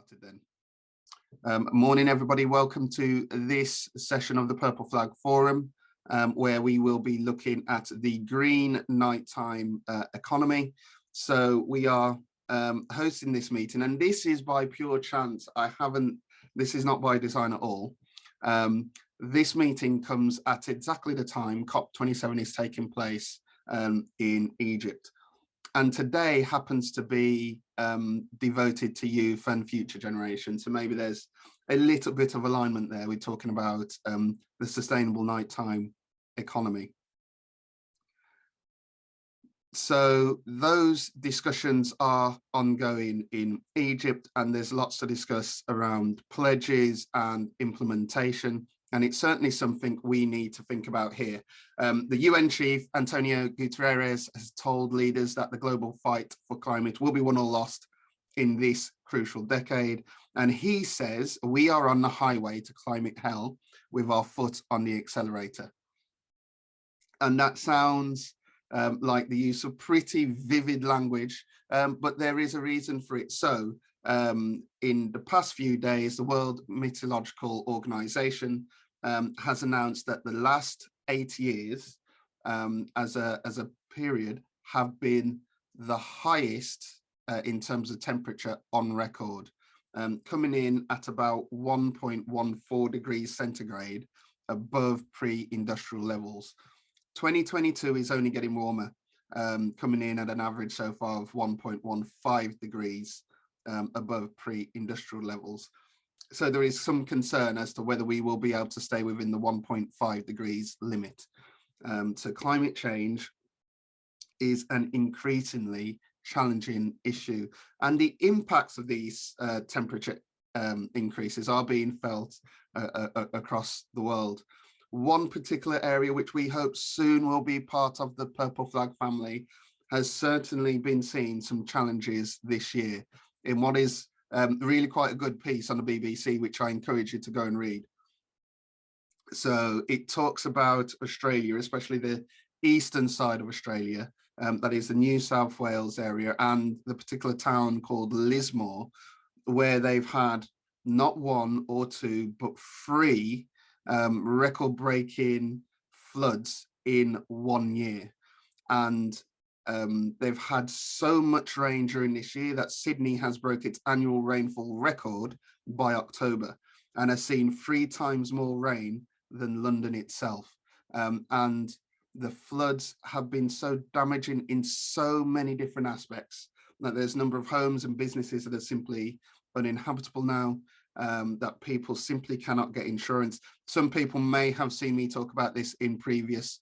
Started then. Morning, everybody. Welcome to this session of the Purple Flag Forum, where we will be looking at the green nighttime economy. So we are hosting this meeting, and this is by pure chance. This is not by design at all. This meeting comes at exactly the time COP27 is taking place in Egypt. And today happens to be devoted to youth and future generations. So maybe there's a little bit of alignment there. We're talking about the sustainable nighttime economy. So those discussions are ongoing in Egypt, and there's lots to discuss around pledges and implementation. And it's certainly something we need to think about here. The UN chief, Antonio Guterres, has told leaders that the global fight for climate will be won or lost in this crucial decade. And he says we are on the highway to climate hell with our foot on the accelerator. And that sounds like the use of pretty vivid language, but there is a reason for it. So in the past few days, the World Meteorological Organization has announced that the last 8 years as a period have been the highest in terms of temperature on record, coming in at about 1.14 degrees centigrade above pre-industrial levels. 2022 is only getting warmer, coming in at an average so far of 1.15 degrees above pre-industrial levels. So there is some concern as to whether we will be able to stay within the 1.5 degrees limit. So climate change is an increasingly challenging issue, and the impacts of these temperature increases are being felt across the world. One particular area which we hope soon will be part of the Purple Flag family has certainly been seeing some challenges this year in what is really quite a good piece on the BBC, which I encourage you to go and read. So it talks about Australia, especially the eastern side of Australia, that is the New South Wales area, and the particular town called Lismore, where they've had not one or two, but three record-breaking floods in 1 year. And they've had so much rain during this year that Sydney has broke its annual rainfall record by October and has seen 3 times more rain than London itself. And the floods have been so damaging in so many different aspects that there's a number of homes and businesses that are simply uninhabitable now, that people simply cannot get insurance. Some people may have seen me talk about this in previous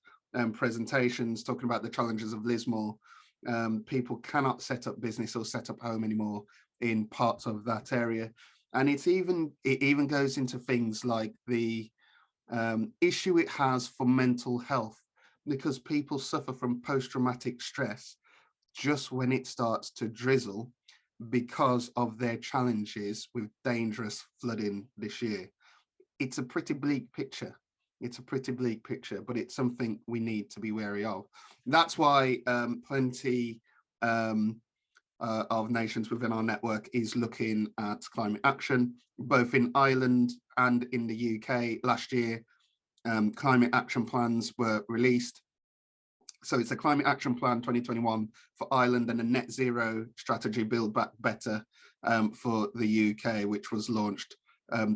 presentations, talking about the challenges of Lismore. People cannot set up business or set up home anymore in parts of that area. And it even goes into things like the issue it has for mental health, because people suffer from post-traumatic stress just when it starts to drizzle because of their challenges with dangerous flooding this year. It's a pretty bleak picture. It's a pretty bleak picture, but it's something we need to be wary of. That's why plenty of nations within our network is looking at climate action, both in Ireland and in the UK. Last year, climate action plans were released. So it's a climate action plan 2021 for Ireland and a net zero strategy Build Back Better for the UK, which was launched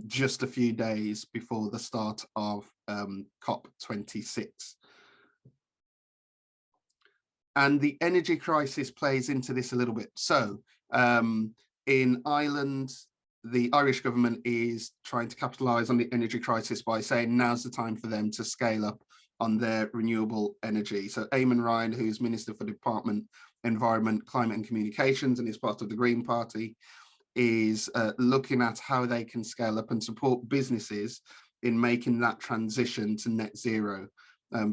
just a few days before the start of COP26. And the energy crisis plays into this a little bit. So in Ireland, the Irish government is trying to capitalise on the energy crisis by saying now's the time for them to scale up on their renewable energy. So Eamon Ryan, who's Minister for Department, Environment, Climate and Communications, and is part of the Green Party, is looking at how they can scale up and support businesses in making that transition to net zero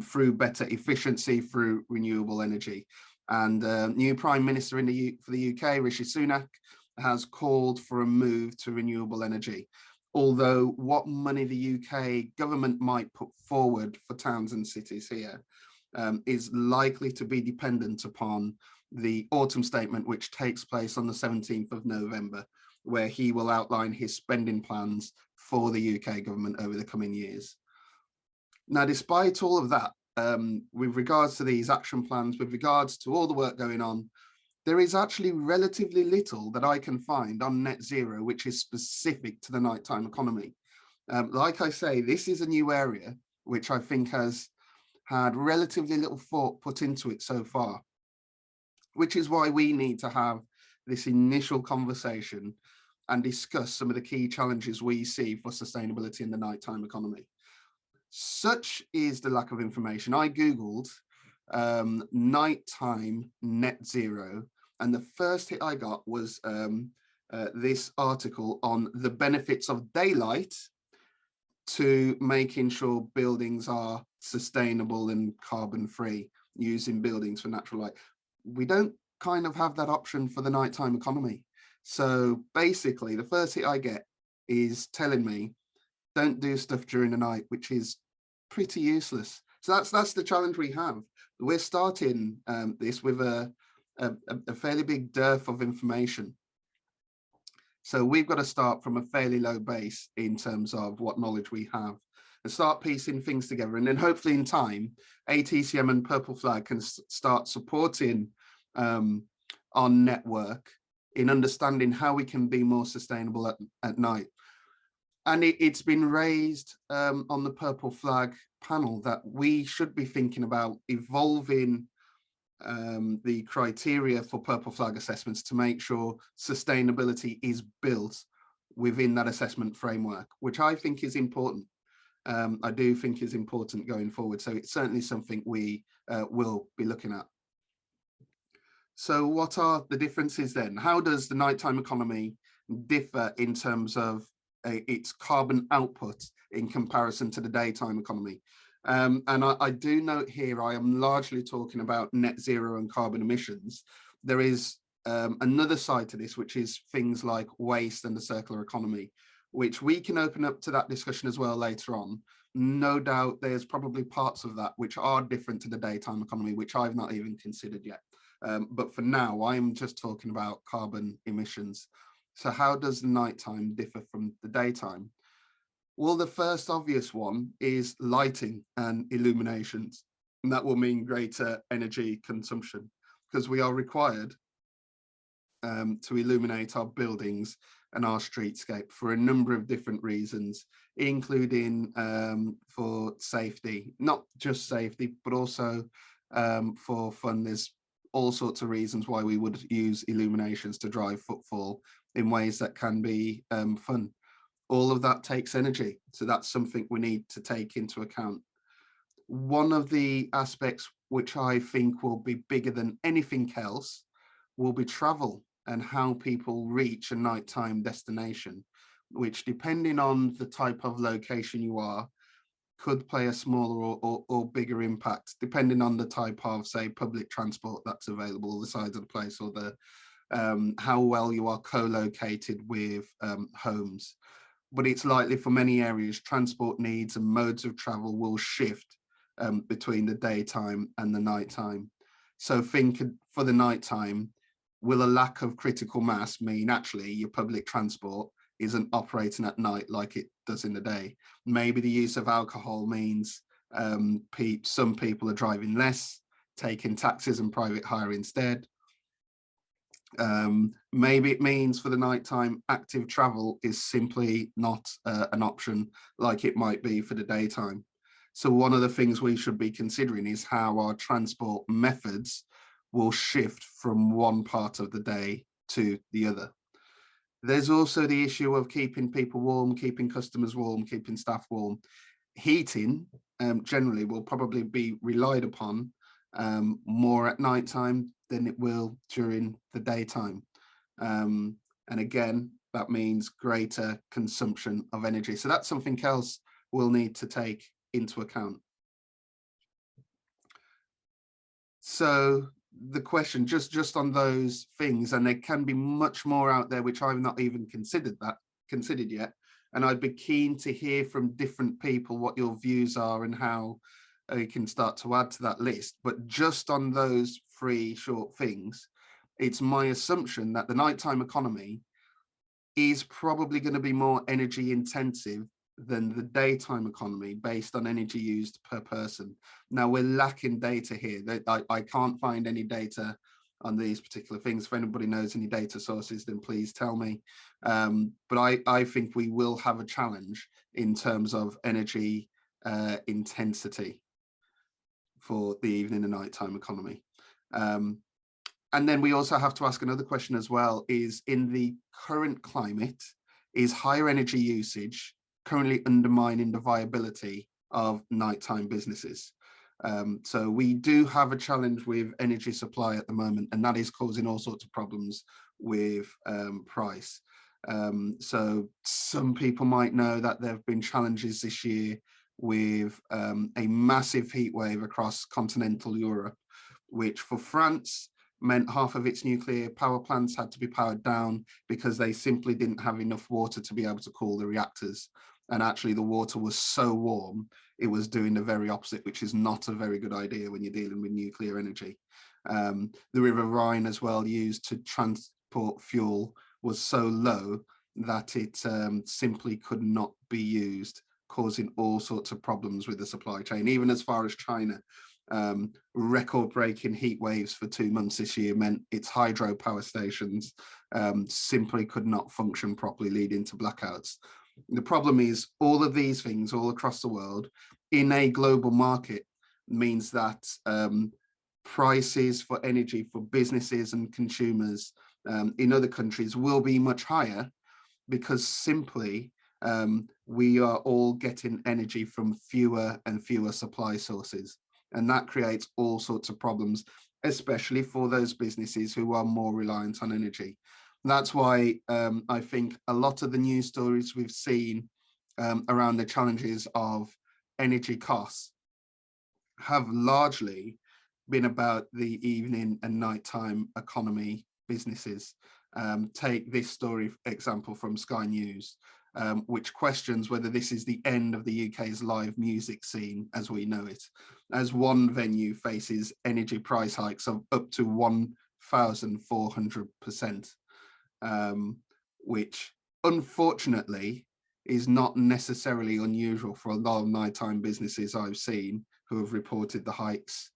through better efficiency, through renewable energy. And new Prime Minister for the UK, Rishi Sunak, has called for a move to renewable energy. Although what money the UK government might put forward for towns and cities here is likely to be dependent upon the autumn statement, which takes place on the 17th of November. where he will outline his spending plans for the UK government over the coming years. Now, despite all of that, with regards to these action plans, with regards to all the work going on, there is actually relatively little that I can find on net zero, which is specific to the nighttime economy. Like I say, this is a new area, which I think has had relatively little thought put into it so far, which is why we need to have this initial conversation and discuss some of the key challenges we see for sustainability in the nighttime economy. Such is the lack of information. I Googled nighttime net zero, and the first hit I got was this article on the benefits of daylight to making sure buildings are sustainable and carbon free, using buildings for natural light. We don't kind of have that option for the nighttime economy. So basically, the first hit I get is telling me don't do stuff during the night, which is pretty useless. So that's the challenge we have. We're starting this with a fairly big dearth of information. So we've got to start from a fairly low base in terms of what knowledge we have and start piecing things together. And then hopefully in time, ATCM and Purple Flag can start supporting our network in understanding how we can be more sustainable at night. And it's been raised on the Purple Flag panel that we should be thinking about evolving the criteria for Purple Flag assessments to make sure sustainability is built within that assessment framework, which I think is important. I do think is important going forward. So it's certainly something we will be looking at. So what are the differences then? How does the nighttime economy differ in terms of its carbon output in comparison to the daytime economy? And I do note here, I am largely talking about net zero and carbon emissions. There is another side to this, which is things like waste and the circular economy, which we can open up to that discussion as well later on. No doubt there's probably parts of that which are different to the daytime economy, which I've not even considered yet. But for now, I'm just talking about carbon emissions. So how does the nighttime differ from the daytime? Well, the first obvious one is lighting and illuminations. And that will mean greater energy consumption because we are required to illuminate our buildings and our streetscape for a number of different reasons, including for safety, not just safety, but also for fun. There's all sorts of reasons why we would use illuminations to drive footfall in ways that can be fun. All of that takes energy. So that's something we need to take into account. One of the aspects which I think will be bigger than anything else will be travel and how people reach a nighttime destination, which depending on the type of location you are, could play a smaller or bigger impact, depending on the type of, say, public transport that's available, the size of the place, or the how well you are co-located with homes. But it's likely for many areas, transport needs and modes of travel will shift between the daytime and the nighttime. So think for the nighttime, will a lack of critical mass mean actually your public transport isn't operating at night like it does in the day? Maybe the use of alcohol means some people are driving less, taking taxis and private hire instead. Maybe it means for the nighttime active travel is simply not an option like it might be for the daytime. So one of the things we should be considering is how our transport methods will shift from one part of the day to the other. There's also the issue of keeping people warm, keeping customers warm, keeping staff warm. Heating generally will probably be relied upon more at nighttime than it will during the daytime. And again, that means greater consumption of energy. So that's something else we'll need to take into account. So the question just on those things, and there can be much more out there which I've not even considered yet, and I'd be keen to hear from different people what your views are and how you can start to add to that list. But just on those three short things, it's my assumption that the nighttime economy is probably going to be more energy intensive than the daytime economy based on energy used per person. Now, we're lacking data here. I can't find any data on these particular things. If anybody knows any data sources, then please tell me. But I think we will have a challenge in terms of energy intensity for the evening and nighttime economy. And then we also have to ask another question as well, is in the current climate, is higher energy usage currently undermining the viability of nighttime businesses? So we do have a challenge with energy supply at the moment, and that is causing all sorts of problems with price. So some people might know that there have been challenges this year with a massive heat wave across continental Europe, which for France meant half of its nuclear power plants had to be powered down because they simply didn't have enough water to be able to cool the reactors. And actually the water was so warm, it was doing the very opposite, which is not a very good idea when you're dealing with nuclear energy. The River Rhine as well, used to transport fuel, was so low that it simply could not be used, causing all sorts of problems with the supply chain, even as far as China. Record-breaking heat waves for 2 months this year meant its hydro power stations simply could not function properly, leading to blackouts. The problem is all of these things all across the world in a global market means that prices for energy for businesses and consumers in other countries will be much higher, because simply we are all getting energy from fewer and fewer supply sources. And that creates all sorts of problems, especially for those businesses who are more reliant on energy. That's why I think a lot of the news stories we've seen around the challenges of energy costs have largely been about the evening and nighttime economy businesses. Take this story example from Sky News, which questions whether this is the end of the UK's live music scene as we know it, as one venue faces energy price hikes of up to 1,400%, which unfortunately is not necessarily unusual for a lot of nighttime businesses I've seen who have reported the hikes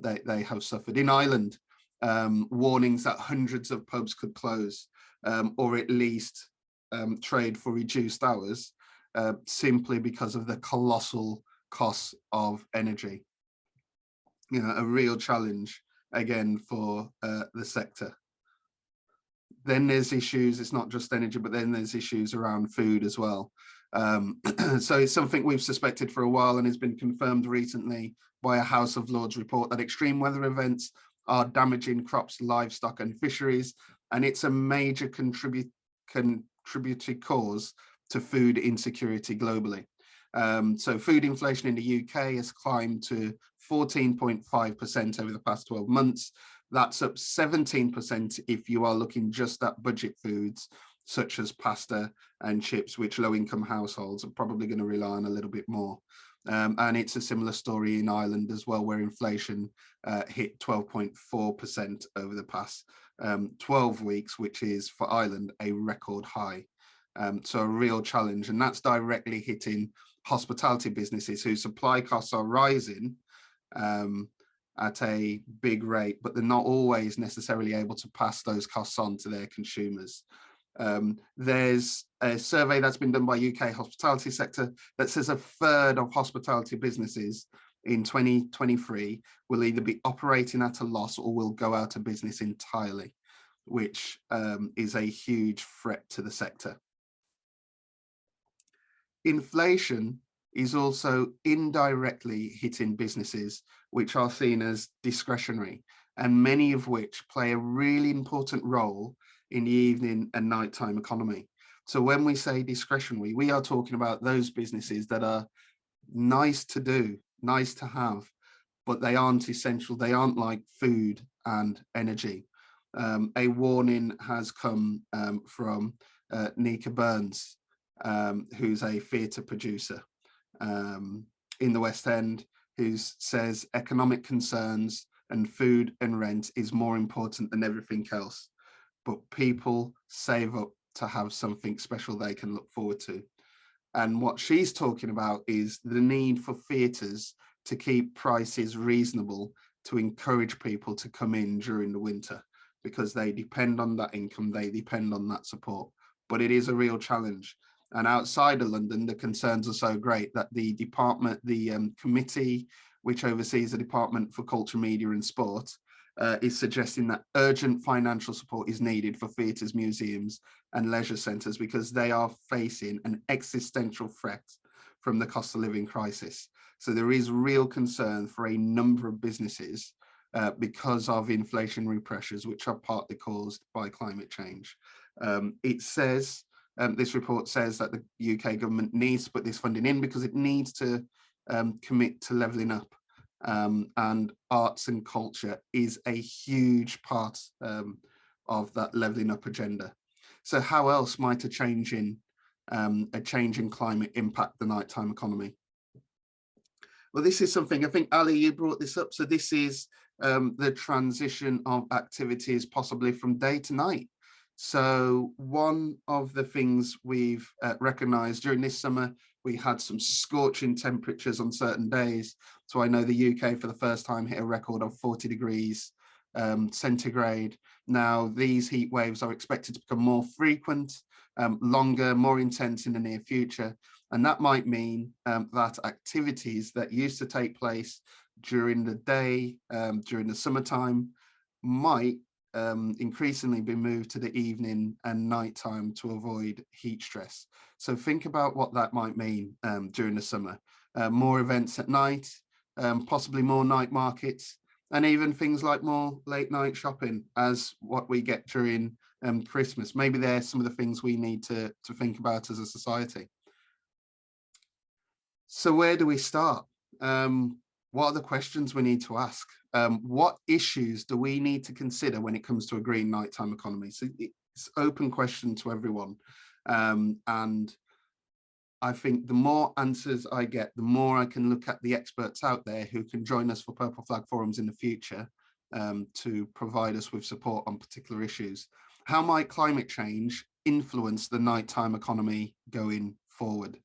they have suffered. In Ireland, warnings that hundreds of pubs could close or at least trade for reduced hours simply because of the colossal costs of energy. You know, a real challenge again for the sector. Then there's issues, it's not just energy, but then there's issues around food as well. So it's something we've suspected for a while and has been confirmed recently by a House of Lords report that extreme weather events are damaging crops, livestock and fisheries, and it's a major contributory cause to food insecurity globally. So food inflation in the UK has climbed to 14.5% over the past 12 months. That's up 17% if you are looking just at budget foods such as pasta and chips, which low-income households are probably going to rely on a little bit more. And it's a similar story in Ireland as well, where inflation hit 12.4% over the past 12 weeks, which is for Ireland a record high. So a real challenge, and that's directly hitting hospitality businesses whose supply costs are rising at a big rate, but they're not always necessarily able to pass those costs on to their consumers. There's a survey that's been done by UK hospitality sector that says a third of hospitality businesses in 2023 will either be operating at a loss or will go out of business entirely, which is a huge threat to the sector. Inflation is also indirectly hitting businesses which are seen as discretionary, and many of which play a really important role in the evening and nighttime economy. So when we say discretionary, we are talking about those businesses that are nice to do, nice to have, but they aren't essential. They aren't like food and energy. A warning has come from Nika Burns, who's a theatre producer in the West End, who says economic concerns and food and rent is more important than everything else. But people save up to have something special they can look forward to. And what she's talking about is the need for theatres to keep prices reasonable to encourage people to come in during the winter, because they depend on that income, they depend on that support. But it is a real challenge. And outside of London, the concerns are so great that the department, the committee which oversees the Department for Culture, Media and Sport, is suggesting that urgent financial support is needed for theatres, museums and leisure centres, because they are facing an existential threat from the cost of living crisis. So there is real concern for a number of businesses because of inflationary pressures, which are partly caused by climate change. It says, this report says that the UK government needs to put this funding in because it needs to commit to levelling up. And arts and culture is a huge part of that levelling up agenda. So how else might a change in climate impact the nighttime economy? Well, this is something, I think, Ali, you brought this up. So this is the transition of activities possibly from day to night. So one of the things we've recognised during this summer, we had some scorching temperatures on certain days. So I know the UK for the first time hit a record of 40 degrees centigrade. Now, these heat waves are expected to become more frequent, longer, more intense in the near future. And that might mean that activities that used to take place during the day, during the summertime, might increasingly be moved to the evening and nighttime to avoid heat stress. So think about what that might mean during the summer. More events at night, possibly more night markets, and even things like more late night shopping as what we get during Christmas. Maybe they're some of the things we need to think about as a society. So where do we start? What are the questions we need to ask? What issues do we need to consider when it comes to a green nighttime economy? So it's an open question to everyone. And I think the more answers I get, the more I can look at the experts out there who can join us for Purple Flag Forums in the future to provide us with support on particular issues. How might climate change influence the nighttime economy going forward?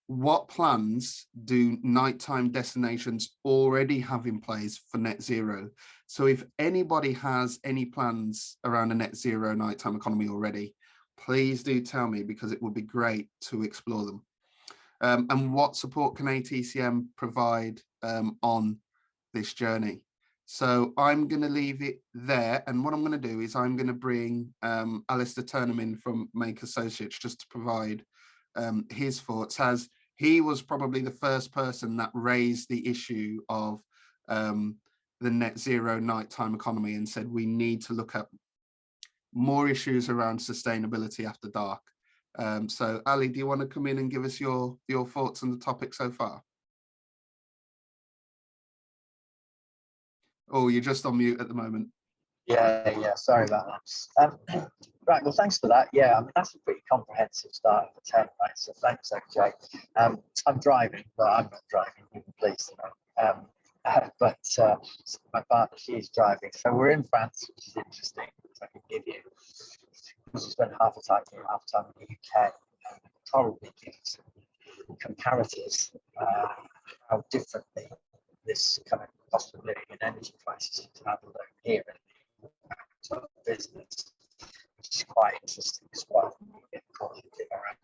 What plans do nighttime destinations already have in place for net zero? So if anybody has any plans around a net zero nighttime economy already, please do tell me, because it would be great to explore them. And what support can ATCM provide on this journey? So I'm going to leave it there. And what I'm going to do is I'm going to bring Alistair Turnham in from Make Associates just to provide his thoughts, as he was probably the first person that raised the issue of the net zero nighttime economy and said we need to look at more issues around sustainability after dark. So Ali, do you want to come in and give us your thoughts on the topic so far? Oh, you're just on mute at the moment. Yeah, sorry about that. Right, well, thanks for that. Yeah, I mean, that's a pretty comprehensive start of the 10, right? So thanks, AJ. I'm driving, but I'm not driving, you can please know. But my partner, she's driving. So we're in France, which is interesting. If I can give you, because we spent half the time here, half the time in the UK, and probably give you some comparators, how differently this kind of cost of living and energy crisis is handled over here in the business, which is quite interesting as well. We get positive around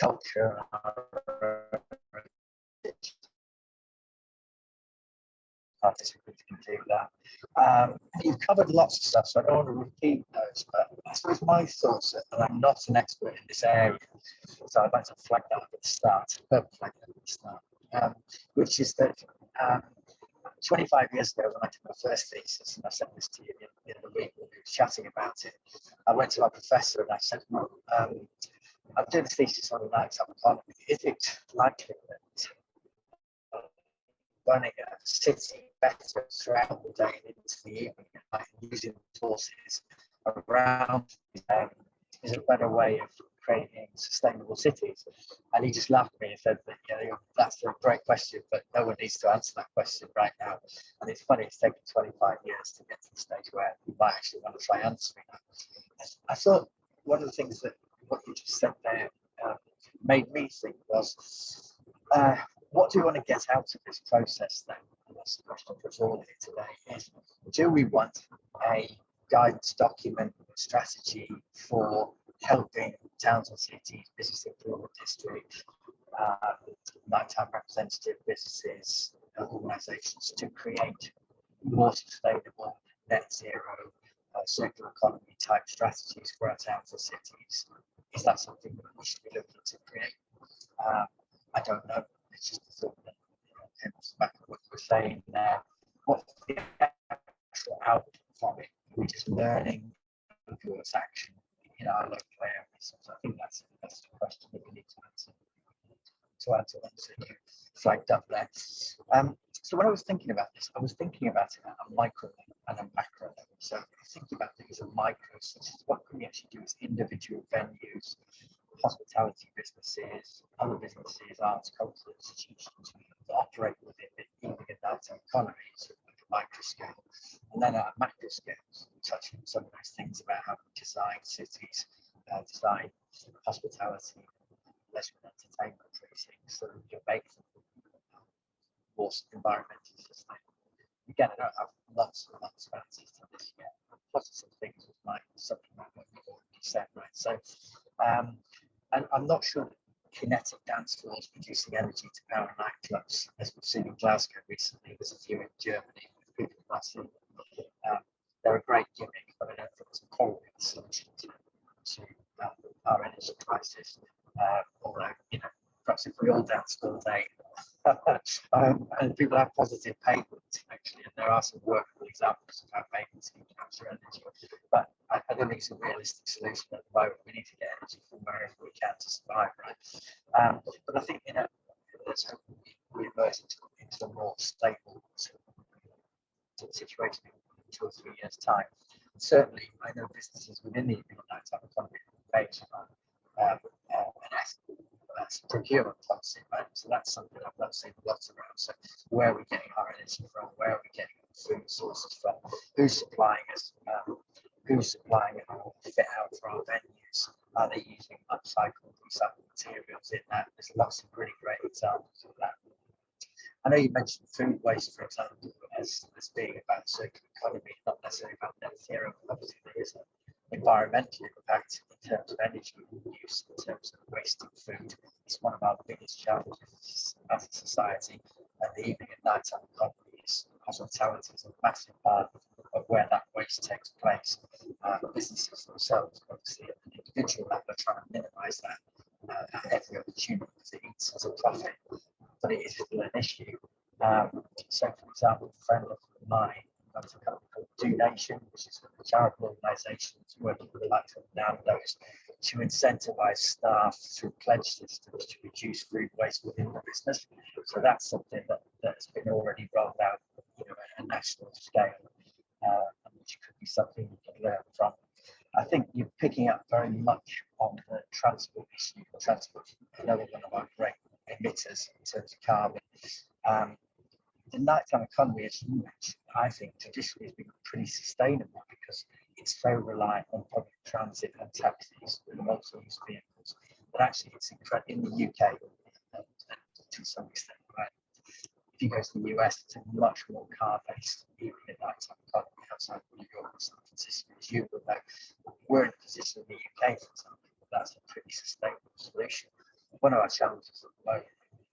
culture participants can do that. You've covered lots of stuff, so I don't want to repeat those, but I suppose my thoughts are, and I'm not an expert in this area, so I'd like to flag that at the start, which is that 25 years ago, when I did my first thesis, and I said this to you in the week when we were chatting about it, I went to my professor and I said, well, I'm doing a thesis on the nighttime economy. Is it likely that running a city better throughout the day and into the evening and using resources around is a better way of creating sustainable cities? And he just laughed at me and said that, that's a great question, but no one needs to answer that question right now. And it's funny, it's taken 25 years to get to the stage where we might actually want to try answering that. I thought, one of the things that what you just said there made me think was, what do we want to get out of this process then? And that's the question for us all here today is, do we want a guidance document strategy for helping towns and cities, business improvement districts, nighttime representative businesses, organisations to create more sustainable net zero circular economy type strategies for our towns and cities? Is that something that we should be looking to create? I don't know. It's just a thought that came off the back of what you were saying there. What's the actual outcome from it? We're just learning towards action in our local areas. So I think that's the question that we need to answer. To add to what you flagged up there. So when I was thinking about this, I was thinking about it at a micro and a macro level. So thinking about things at micro, such as what can we actually do as individual venues, hospitality businesses, other businesses, arts, cultural institutions that operate within the evening and nighttime economies at a micro scale. And then at a macro scale, touching on some of those things about how we design cities, design hospitality, leisure and entertainment precincts, so we can make them more environmentally sustainable. Again, I don't have lots and lots of answers to this yet. Positive things might supplement what we've already said, right? So, and I'm not sure that kinetic dance floors producing energy to power nightclubs, as we've seen in Glasgow recently, there's a few in Germany with people like they're a great gimmick, but I don't think it's a correlative solution to our energy crisis. Although, you know, perhaps if we all danced all day, and people have positive pavements actually, and there are some workable examples of how pavements can capture energy, but I don't think it's a realistic solution at the moment. We need to get energy from wherever we can to survive, right? But I think, you know, let's hope we emerge into a more stable situation in 2 or 3 years' time. Certainly, I know businesses within the evening and nighttime economy based on an procurement policy, right? So that's something I've not seen lots around. So where are we getting our energy from? Where are we getting food sources from? Who's supplying us? Who's supplying fit out for our venues? Are they using upcycled, recycled materials in that? There's lots of really great examples of that. I know you mentioned food waste, for example, as being about circular economy, not necessarily about net zero. Obviously, there is an environmental impact in terms of energy use, in terms of wasting food. It's one of our biggest challenges as a society, and the evening and nighttime economies, hospitality is a massive part of where that waste takes place. Businesses themselves, obviously, at an individual level, are trying to minimise that at every opportunity because it eats as a profit, but it is still an issue. So, for example, a friend of mine runs a company called Do Nation, which is a charitable organisation that's working with the likes of Nando's to incentivise staff through pledge systems to reduce food waste within the business. So that's something that's been already rolled out, you know, at a national scale, which could be something we can learn from. I think you're picking up very much on the transport issue. Transport is another one of our great emitters in terms of carbon. The nighttime economy, as you mentioned, I think traditionally has been pretty sustainable because it's so reliant on public transit and taxis and multi-use vehicles. But actually, it's incredible in the UK and to some extent. Right? If you go to the US, it's a much more car-based evening and nighttime economy outside of New York and San Francisco, as you would know. We're in a position in the UK, for example, that's a pretty sustainable solution. One of our challenges at the moment,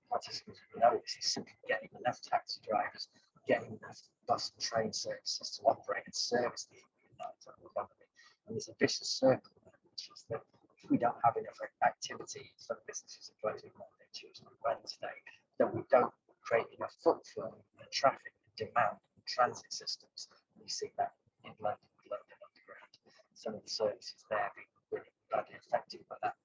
participants will know this, is simply getting enough taxi drivers, getting enough bus and train services to operate and service the nighttime economy. And there's a vicious circle there, which is that if we don't have enough activity, some businesses are closing Monday, Tuesday, Wednesday, then we don't create enough footfall and traffic and demand and transit systems. And we see that in London Underground. Some of the services there being really badly affected by that.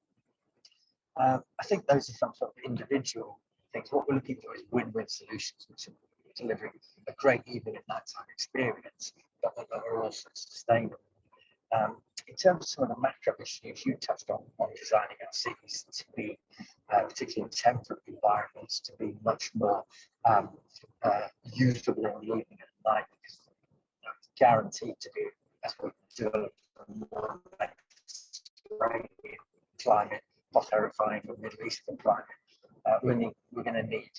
I think those are some sort of individual things. What we're looking for is win-win solutions, which are delivering a great evening and nighttime experience, but that are also sustainable. In terms of some of the macro issues, you touched on designing our cities to be, particularly in temperate environments, to be much more usable in the evening and night, because it's guaranteed to be, as we develop more Mediterranean climate, hot, terrifying, or Middle Eastern climate. We're going to need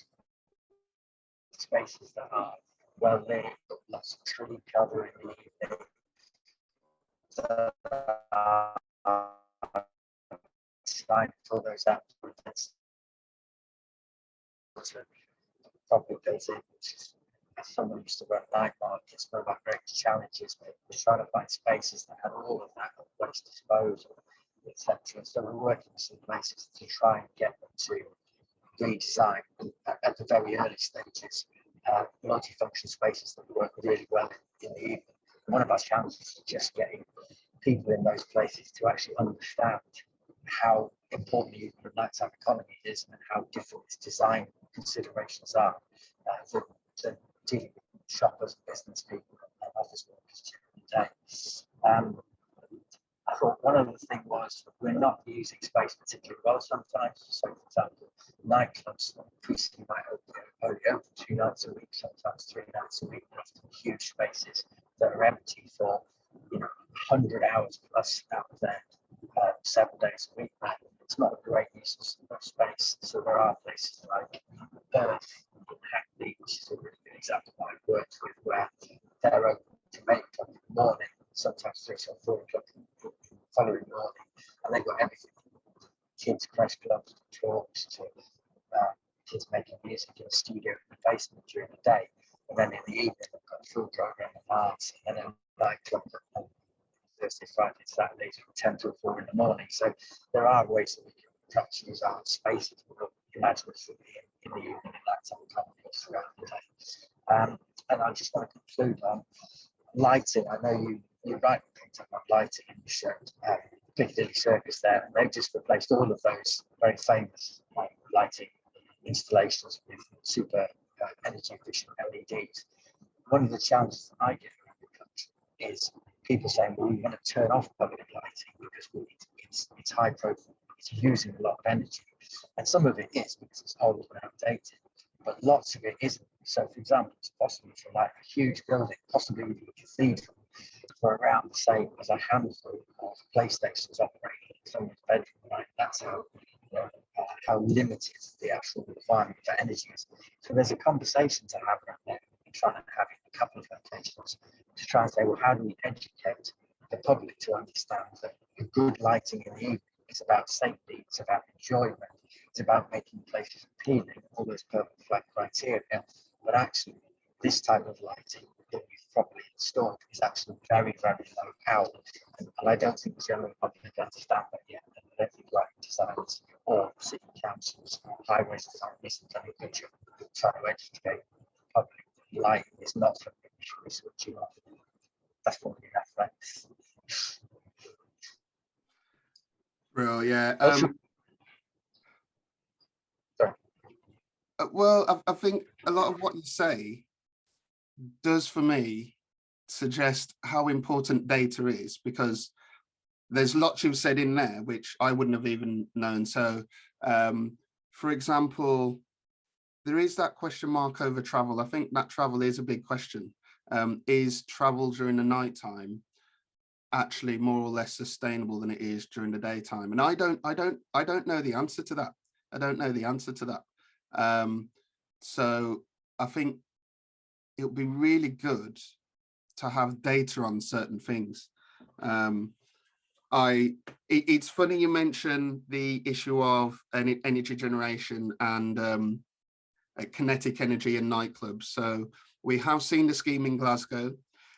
spaces that are well lit, lots of tree cover in the evening, designed for those outdoor events. Topic goes in, which is, as someone used to run night markets, one of our greatest challenges was trying to find spaces that had all of that waste disposal, etc. So we're working with some places to try and get them to redesign at the very early stages, multifunction spaces that work really well in the evening. One of our challenges is just getting people in those places to actually understand how important the nighttime economy is and how different its design considerations are than dealing with shoppers, business people, and office workers during the day. I thought one other thing was we're not using space particularly well sometimes. So, for example, nightclubs increasingly might only open 2 nights a week, sometimes 3 nights a week, often huge spaces that are empty for 100 hours plus out of there, 7 days a week. It's not a great use of space. So there are places like Perth in Hackney, which is a really good example that I've worked with, where they're open to 8 o'clock in the morning, sometimes 3 or 4 o'clock in the following morning, and they've got everything: kids' crash clubs, to talks, to kids making music in a studio in the basement during the day, and then in the evening they've got a full program of arts and then a nightclub on Thursday, Friday, Saturdays from 10 till 4 in the morning. So there are ways that we can perhaps use our spaces more imaginatively in the evening, and that's how we come throughout the day. And I just want to conclude on lighting. I know you rightly picked up on lighting, and you showed Piccadilly Circus there, and they've just replaced all of those very famous lighting installations with super energy efficient LEDs. One of the challenges that I get around the country is people saying, well, we want to turn off public lighting because it's high profile, it's using a lot of energy. And some of it is because it's old and outdated, but lots of it isn't. So, for example, it's possible for like a huge building, possibly even a cathedral, for around the same as a handful of PlayStations operating in someone's bedroom, right? That's how limited the actual requirement for energy is. So there's a conversation to have around there, trying to have a couple of locations to try and say, well, how do we educate the public to understand that good lighting in the evening is about safety, it's about enjoyment, it's about making places appealing, all those perfect flag criteria, but actually this type of lighting that we've properly installed is actually very, very low power. And I don't think the general public understand that yet. And I don't think lighting designers or city councils or highways authorities have done a good job trying to educate the public that lighting is not something we should be switching off. That's probably enough, right? Well, yeah. Sorry. Well, I think a lot of what you say does, for me, suggest how important data is, because there's lots you've said in there which I wouldn't have even known. So, for example, there is that question mark over travel. I think that travel is a big question. Is travel during the nighttime actually more or less sustainable than it is during the daytime? And I don't know the answer to that. I don't know the answer to that. So I think it would be really good to have data on certain things. It's funny you mention the issue of energy generation and kinetic energy in nightclubs. So we have seen the scheme in Glasgow.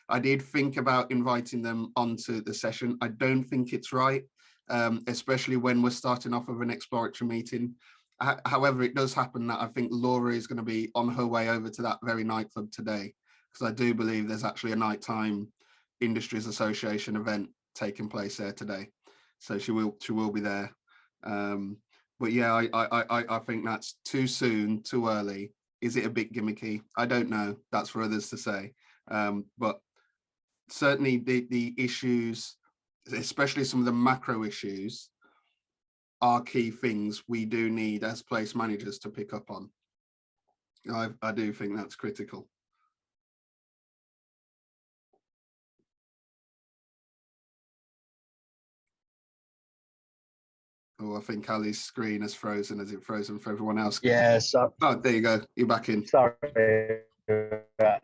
I did think about inviting them onto the session. I don't think it's right, especially when we're starting off with an exploratory meeting. However, it does happen that I think Laura is going to be on her way over to that very nightclub today, because I do believe there's actually a nighttime industries association event taking place there today. So she will be there. But yeah, I think that's too soon, too early. Is it a bit gimmicky? I don't know. That's for others to say. But certainly the issues, especially some of the macro issues, are key things we do need as place managers to pick up on. I do think that's critical. Oh, I think Ali's screen has frozen. Has it frozen for everyone else? Yeah, so Oh, there you go. You're back in. sorry. The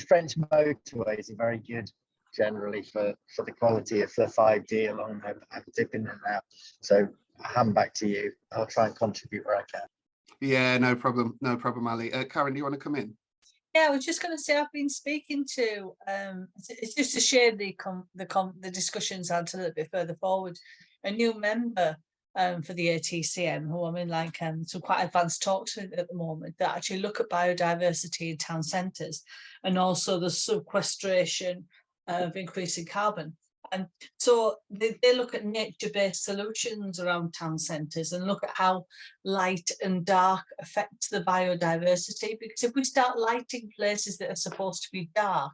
French motorways are very good generally for the quality of the 5D along them and dipping in and out. So I hand back to you. I'll try and contribute where I can. Yeah, no problem. No problem, Ali. Karen, do you want to come in? Yeah, I was just going to say I've been speaking to. It's just to share the discussions out a little bit further forward. A new member for the ATCM, who I'm in some quite advanced talks with at the moment, that actually look at biodiversity in town centres and also the sequestration of increasing carbon. And so they look at nature-based solutions around town centres and look at how light and dark affects the biodiversity. Because if we start lighting places that are supposed to be dark,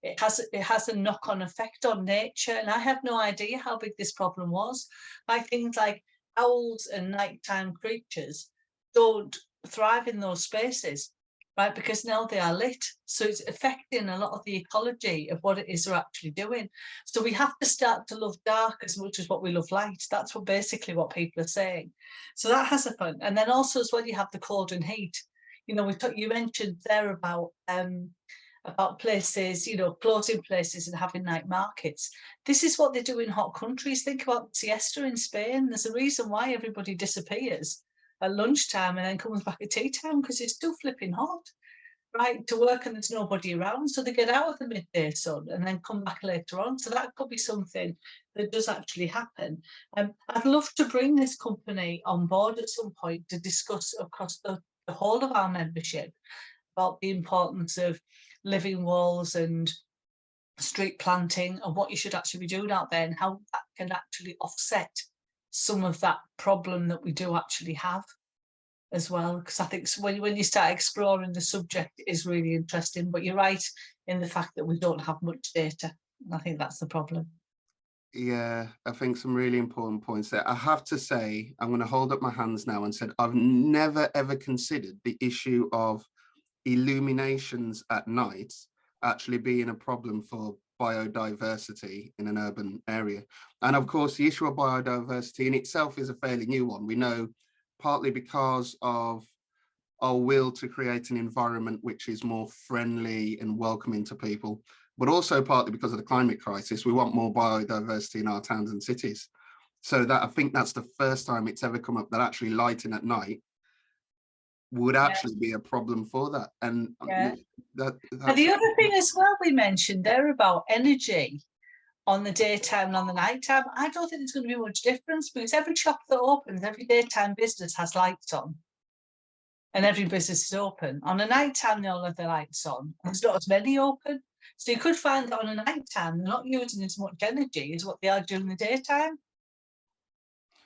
it has a knock-on effect on nature. And I have no idea how big this problem was. Like things like owls and nighttime creatures don't thrive in those spaces, right? Because now they are lit. So it's affecting a lot of the ecology of what it is they're actually doing. So we have to start to love dark as much as what we love light. That's basically what people are saying. So that has a fun. And then also as well, you have the cold and heat. You know, you mentioned there about places, you know, closing places and having night markets. This is what they do in hot countries. Think about siesta in Spain. There's a reason why everybody disappears at lunchtime and then comes back at tea time, because it's still flipping hot, right, to work, and there's nobody around. So they get out of the midday sun and then come back later on. So that could be something that does actually happen. I'd love to bring this company on board at some point to discuss across the whole of our membership about the importance of living walls and street planting and what you should actually be doing out there and how that can actually offset some of that problem that we do actually have as well. Because I think when you start exploring the subject, it is really interesting. But you're right in the fact that we don't have much data. And I think that's the problem. Yeah, I think some really important points there. I have to say, I'm going to hold up my hands now and said I've never ever considered the issue of illuminations at night actually being a problem for biodiversity in an urban area. And of course, the issue of biodiversity in itself is a fairly new one. We know partly because of our will to create an environment which is more friendly and welcoming to people, but also partly because of the climate crisis. We want more biodiversity in our towns and cities. So that I think that's the first time it's ever come up that actually lighting at night would actually be a problem for that. And and the other thing as well we mentioned there about energy on the daytime and on the nighttime, I don't think there's going to be much difference, because every shop that opens, every daytime business has lights on and every business is open. On a nighttime, they all have their lights on. There's not as many open. So you could find that on a nighttime, they're not using as much energy as what they are during the daytime,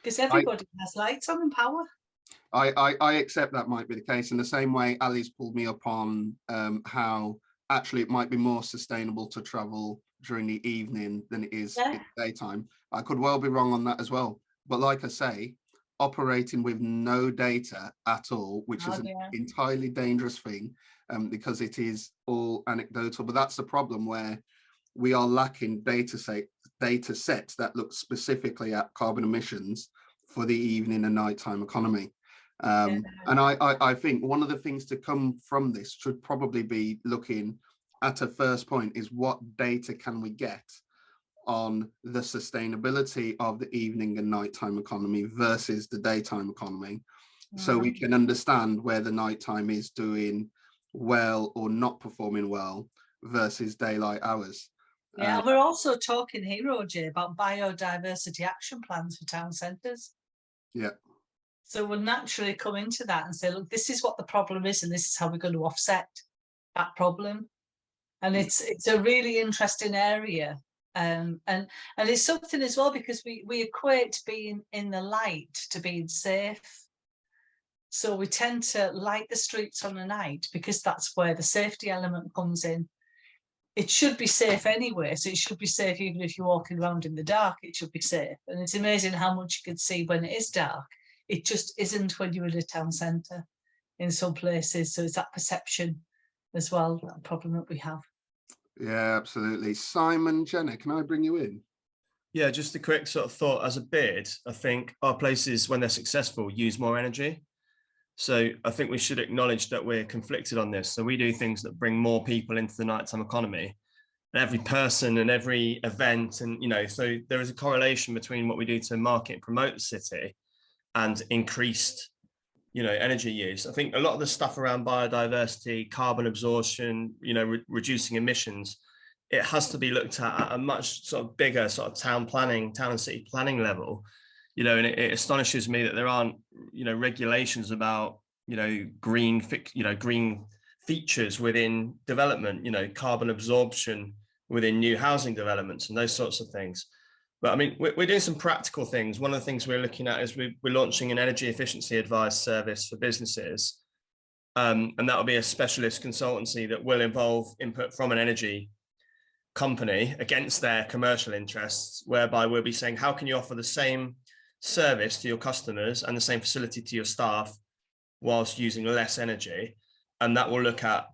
because everybody has lights on and power. I accept that might be the case, in the same way Ali's pulled me up on how actually it might be more sustainable to travel during the evening than it is in the daytime. I could well be wrong on that as well. But like I say, operating with no data at all, which is an entirely dangerous thing, because it is all anecdotal. But that's the problem, where we are lacking data sets that look specifically at carbon emissions for the evening and nighttime economy. And I think one of the things to come from this should probably be looking at a first point is what data can we get on the sustainability of the evening and nighttime economy versus the daytime economy, so we can understand where the nighttime is doing well or not performing well versus daylight hours. Yeah, we're also talking here, OJ, about biodiversity action plans for town centres. Yeah. So we'll naturally come into that and say, look, this is what the problem is, and this is how we're going to offset that problem. And it's a really interesting area. And it's something as well, because we equate being in the light to being safe. So we tend to light the streets on the night because that's where the safety element comes in. It should be safe anyway, so it should be safe even if you're walking around in the dark, it should be safe. And it's amazing how much you can see when it is dark. It just isn't when you're in a town centre in some places. So it's that perception as well, that problem that we have. Yeah, absolutely. Simon, Jenna, can I bring you in? Yeah, just a quick sort of thought as a bid. I think our places, when they're successful, use more energy. So I think we should acknowledge that we're conflicted on this. So we do things that bring more people into the nighttime economy. And every person and every event, and so there is a correlation between what we do to market and promote the city and increased energy use. I think a lot of the stuff around biodiversity, carbon absorption, reducing emissions, it has to be looked at a much sort of bigger sort of town and city planning level. And it astonishes me that there aren't regulations about green features within development, carbon absorption within new housing developments and those sorts of things. But I mean, we're doing some practical things. One of the things we're looking at is we're launching an energy efficiency advice service for businesses. And that will be a specialist consultancy that will involve input from an energy company against their commercial interests, whereby we'll be saying, how can you offer the same service to your customers and the same facility to your staff whilst using less energy? And that will look at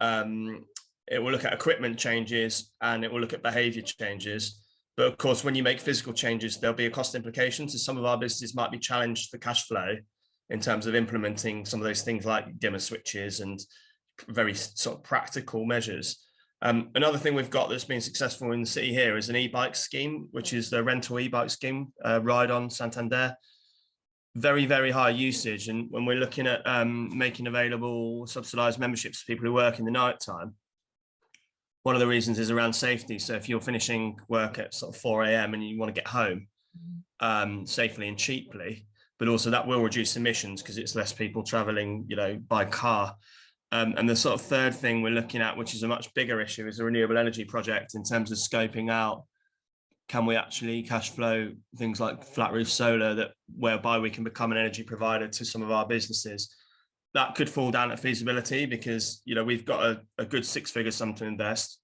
equipment changes, and it will look at behavior changes. But of course, when you make physical changes, there'll be a cost implication. So some of our businesses might be challenged for cash flow in terms of implementing some of those things like dimmer switches and very sort of practical measures. Another thing we've got that's been successful in the city here is an e-bike scheme, which is the rental e-bike scheme, Ride on Santander. Very, very high usage. And when we're looking at making available subsidised memberships for people who work in the night time, one of the reasons is around safety. So if you're finishing work at sort of 4 a.m. and you want to get home safely and cheaply, but also that will reduce emissions because it's less people traveling, by car. And the sort of third thing we're looking at, which is a much bigger issue, is a renewable energy project in terms of scoping out, can we actually cash flow things like flat roof solar, whereby we can become an energy provider to some of our businesses. That could fall down at feasibility because, we've got a good 6-figure sum to invest.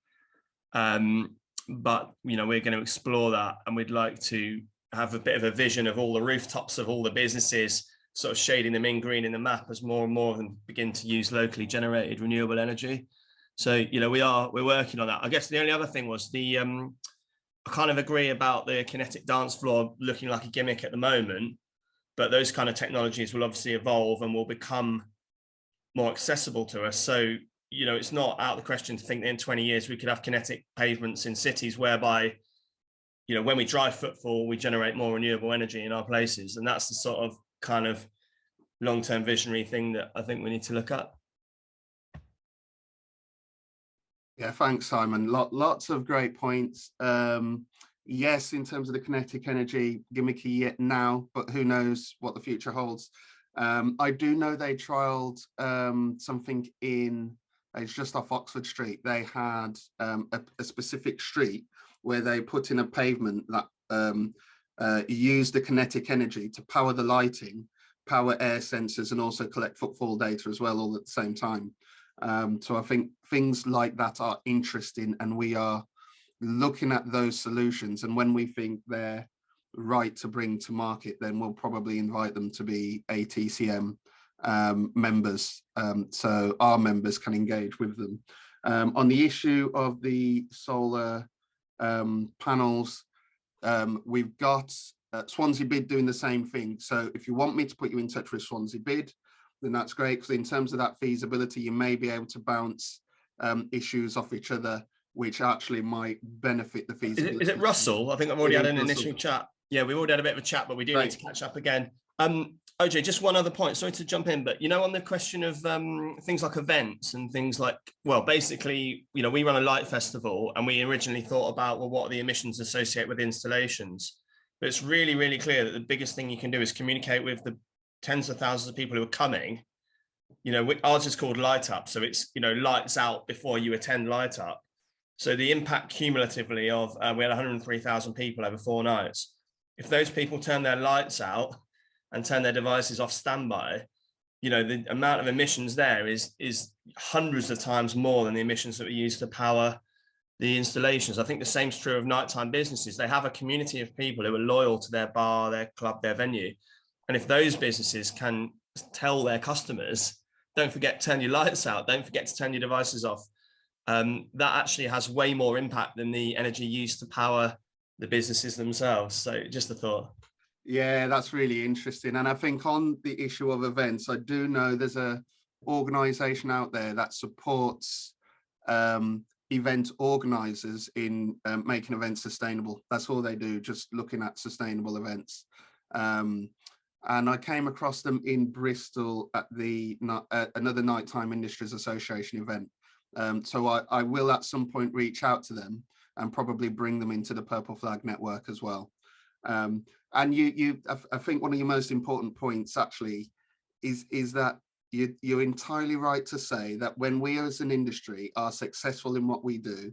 But, we're going to explore that, and we'd like to have a bit of a vision of all the rooftops of all the businesses, sort of shading them in green in the map as more and more of them begin to use locally generated renewable energy. So, we're working on that. I guess the only other thing was I kind of agree about the kinetic dance floor looking like a gimmick at the moment, but those kind of technologies will obviously evolve and will become more accessible to us. So, it's not out of the question to think that in 20 years we could have kinetic pavements in cities whereby, when we drive footfall, we generate more renewable energy in our places. And that's the sort of kind of long-term visionary thing that I think we need to look at. Yeah, thanks, Simon. Lots of great points. Yes, in terms of the kinetic energy, gimmicky yet now, but who knows what the future holds. I do know they trialed something it's just off Oxford Street. They had a specific street where they put in a pavement that used the kinetic energy to power the lighting, power air sensors, and also collect footfall data as well, all at the same time. So I think things like that are interesting, and we are looking at those solutions. And when we think they're right to bring to market, then we'll probably invite them to be ATCM members, so our members can engage with them. On the issue of the solar panels, we've got Swansea Bid doing the same thing. So if you want me to put you in touch with Swansea Bid, then that's great, because in terms of that feasibility, you may be able to bounce issues off each other, which actually might benefit the feasibility. Is it Russell? I think I've already had an initial chat. Yeah, we've already had a bit of a chat, but we do need to catch up again. OJ, just one other point, sorry to jump in, but on the question of things like events and things like, well, basically, we run a light festival, and we originally thought about, well, what are the emissions associated with installations? But it's really, really clear that the biggest thing you can do is communicate with the tens of thousands of people who are coming. Ours is called Light Up, so it's lights out before you attend Light Up. So the impact cumulatively of we had 103,000 people over 4 nights. If those people turn their lights out and turn their devices off standby, the amount of emissions there is hundreds of times more than the emissions that we use to power the installations. I think the same is true of nighttime businesses. They have a community of people who are loyal to their bar, their club, their venue. And if those businesses can tell their customers, don't forget to turn your lights out, don't forget to turn your devices off, that actually has way more impact than the energy used to power the businesses themselves. So just a thought. Yeah, that's really interesting. And I think on the issue of events, I do know there's a organization out there that supports event organizers in making events sustainable. That's all they do, just looking at sustainable events. And I came across them in Bristol at the another Nighttime Industries Association event. So I will at some point reach out to them and probably bring them into the Purple Flag Network as well. And I think one of your most important points actually is that you're entirely right to say that when we as an industry are successful in what we do,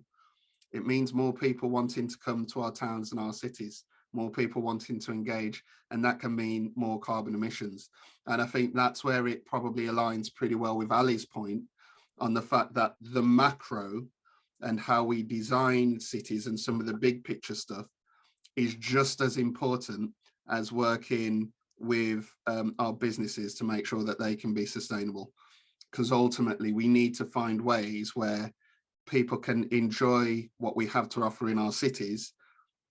it means more people wanting to come to our towns and our cities, more people wanting to engage, and that can mean more carbon emissions. And I think that's where it probably aligns pretty well with Ali's point on the fact that the macro and how we design cities and some of the big picture stuff is just as important as working with our businesses to make sure that they can be sustainable. Because ultimately we need to find ways where people can enjoy what we have to offer in our cities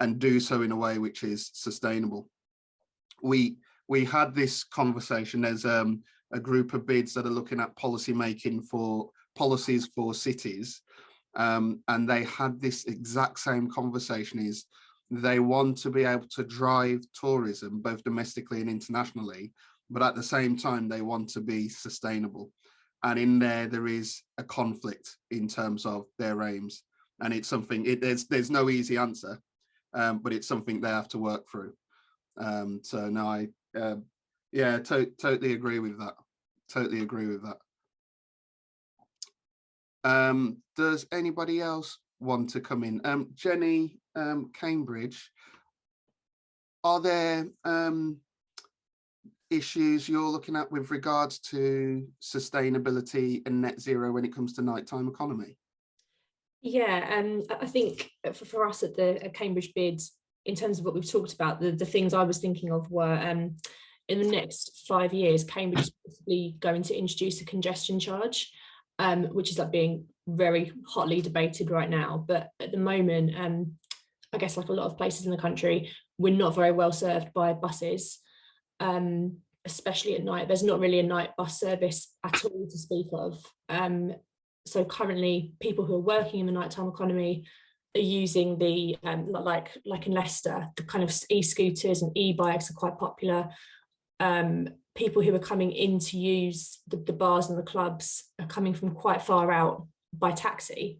and do so in a way which is sustainable. We had this conversation. There's a group of bids that are looking at policy making for policies for cities, and they had this exact same conversation. Is they want to be able to drive tourism both domestically and internationally, but at the same time they want to be sustainable. And in there is a conflict in terms of their aims, and it's something there's no easy answer, but it's something they have to work through. So no, I totally agree with that. Totally agree with that. Does anybody else want to come in? Jenny, Cambridge, are there issues you're looking at with regards to sustainability and net zero when it comes to nighttime economy? Yeah, I think for us at the Cambridge bids, in terms of what we've talked about, the things I was thinking of were in the next 5 years, Cambridge is possibly going to introduce a congestion charge, which is like being very hotly debated right now. But at the moment, I guess like a lot of places in the country, we're not very well served by buses, especially at night. There's not really a night bus service at all to speak of. So currently, people who are working in the nighttime economy are using the, like in Leicester, the kind of e-scooters and e-bikes are quite popular. People who are coming in to use the bars and the clubs are coming from quite far out by taxi.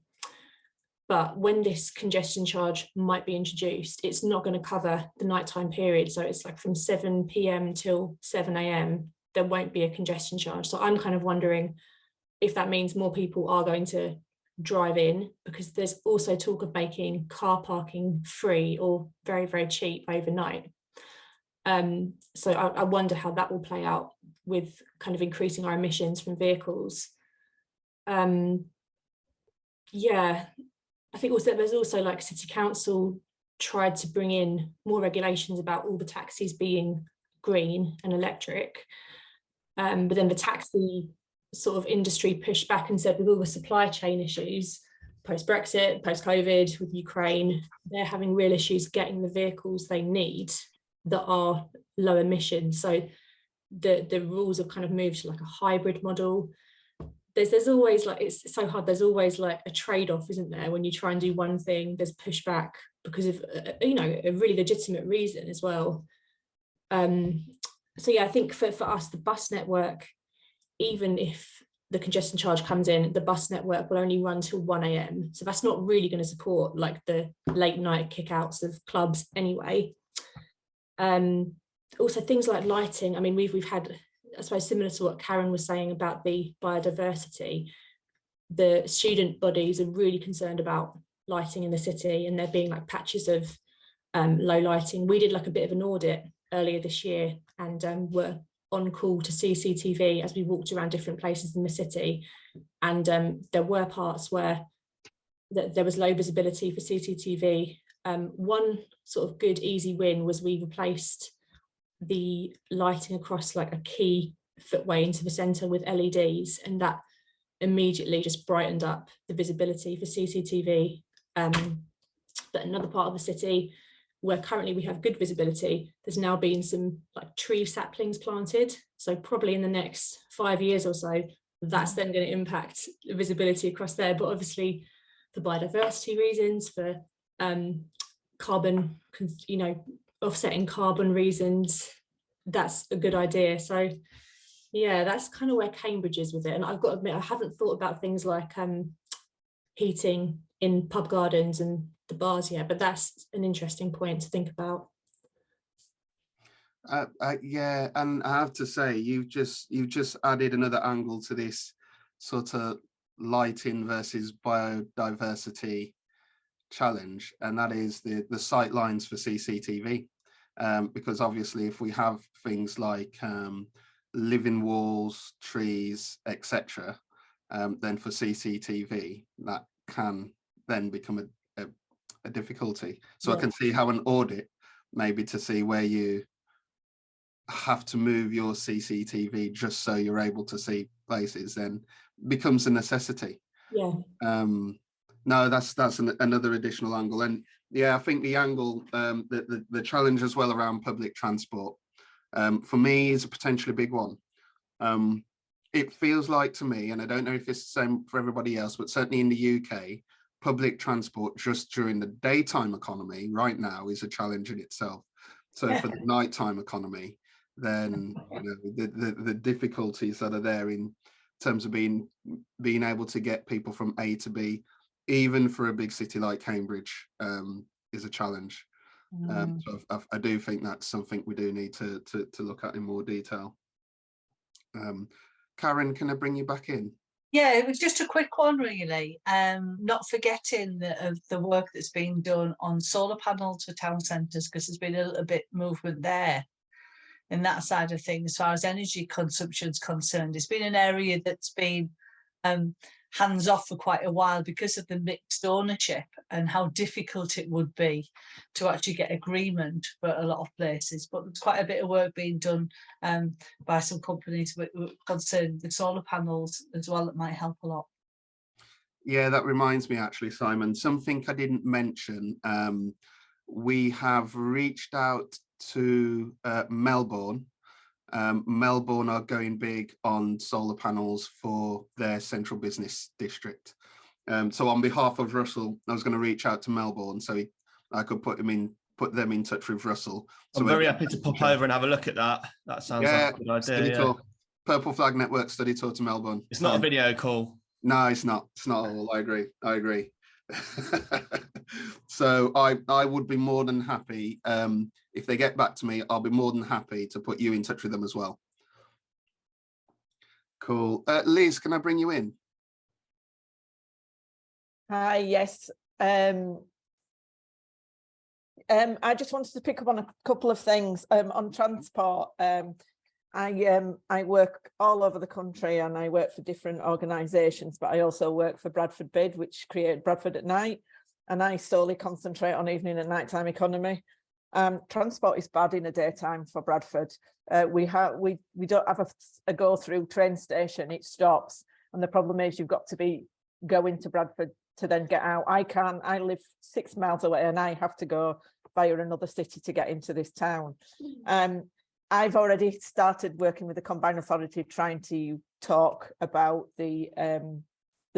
But when this congestion charge might be introduced, it's not going to cover the nighttime period. So it's like from 7 p.m. till 7 a.m. there won't be a congestion charge. So I'm kind of wondering if that means more people are going to drive in, because there's also talk of making car parking free or very, very cheap overnight. So I wonder how that will play out with kind of increasing our emissions from vehicles. Yeah, I think also there's also like City Council tried to bring in more regulations about all the taxis being green and electric. But then the taxi sort of industry pushed back and said with all the supply chain issues, post-Brexit, post-COVID with Ukraine, they're having real issues getting the vehicles they need that are low emission. So the rules have kind of moved to like a hybrid model. There's always like, it's so hard, there's always like a trade-off, isn't there? When you try and do one thing, there's pushback because of, you know, a really legitimate reason as well. So yeah, I think for us, the bus network, even if the congestion charge comes in, the bus network will only run till 1 a.m. So that's not really going to support like the late night kickouts of clubs anyway. Also things like lighting. I mean, we've had, I suppose, similar to what Karen was saying about the biodiversity, the student bodies are really concerned about lighting in the city, and there being like patches of low lighting. We did like a bit of an audit earlier this year and were on call to CCTV as we walked around different places in the city, and there were parts where there was low visibility for CCTV. One sort of good easy win was we replaced the lighting across like a key footway into the centre with LEDs, and that immediately just brightened up the visibility for CCTV. But another part of the city, where currently we have good visibility, there's now been some like tree saplings planted. So probably in the next 5 years or so, that's then going to impact visibility across there. But obviously for biodiversity reasons, for carbon, offsetting carbon reasons, that's a good idea. So yeah, that's kind of where Cambridge is with it. And I've got to admit, I haven't thought about things like heating in pub gardens and the bars yet, but that's an interesting point to think about. Yeah, and I have to say, you've just added another angle to this sort of lighting versus biodiversity challenge, and that is the sight lines for CCTV. Because obviously, if we have things like living walls, trees, etc., then for CCTV, that can then become a difficulty. So yeah. I can see how an audit, maybe to see where you have to move your CCTV just so you're able to see places, then becomes a necessity. Yeah. No, that's another additional angle. And yeah, I think the angle, the challenge as well around public transport, for me is a potentially big one. It feels like to me, and I don't know if it's the same for everybody else, but certainly in the UK, public transport just during the daytime economy right now is a challenge in itself. So for the nighttime economy, then the difficulties that are there in terms of being able to get people from A to B, even for a big city like Cambridge, is a challenge. So I do think that's something we do need to look at in more detail. Karen, can I bring you back in? Yeah, it was just a quick one, really. Not forgetting the work that's been done on solar panels for town centres, because there's been a little bit movement there in that side of things as far as energy consumption is concerned. It's been an area that's been hands off for quite a while because of the mixed ownership and how difficult it would be to actually get agreement for a lot of places. But there's quite a bit of work being done by some companies concerning the solar panels as well that might help a lot. Yeah, that reminds me actually, Simon, something I didn't mention. We have reached out to Melbourne. Melbourne are going big on solar panels for their central business district. So on behalf of Russell, I was going to reach out to Melbourne so I could put them in touch with Russell. So I'm very happy to pop over and have a look at that. That sounds like a good idea. Study tour. Purple Flag Network study tour to Melbourne. It's not a video call. No, it's not. It's not all. I agree. So I would be more than happy, if they get back to me, I'll be more than happy to put you in touch with them as well. Cool. Liz, can I bring you in? Hi, yes. I just wanted to pick up on a couple of things on transport. I work all over the country and I work for different organisations, but I also work for Bradford Bid, which created Bradford at Night, and I solely concentrate on evening and nighttime economy. Transport is bad in the daytime for Bradford. We don't have a go through train station, it stops, and the problem is you've got to go into Bradford to then get out. I live 6 miles away and I have to go via another city to get into this town. I've already started working with the Combined Authority trying to talk about the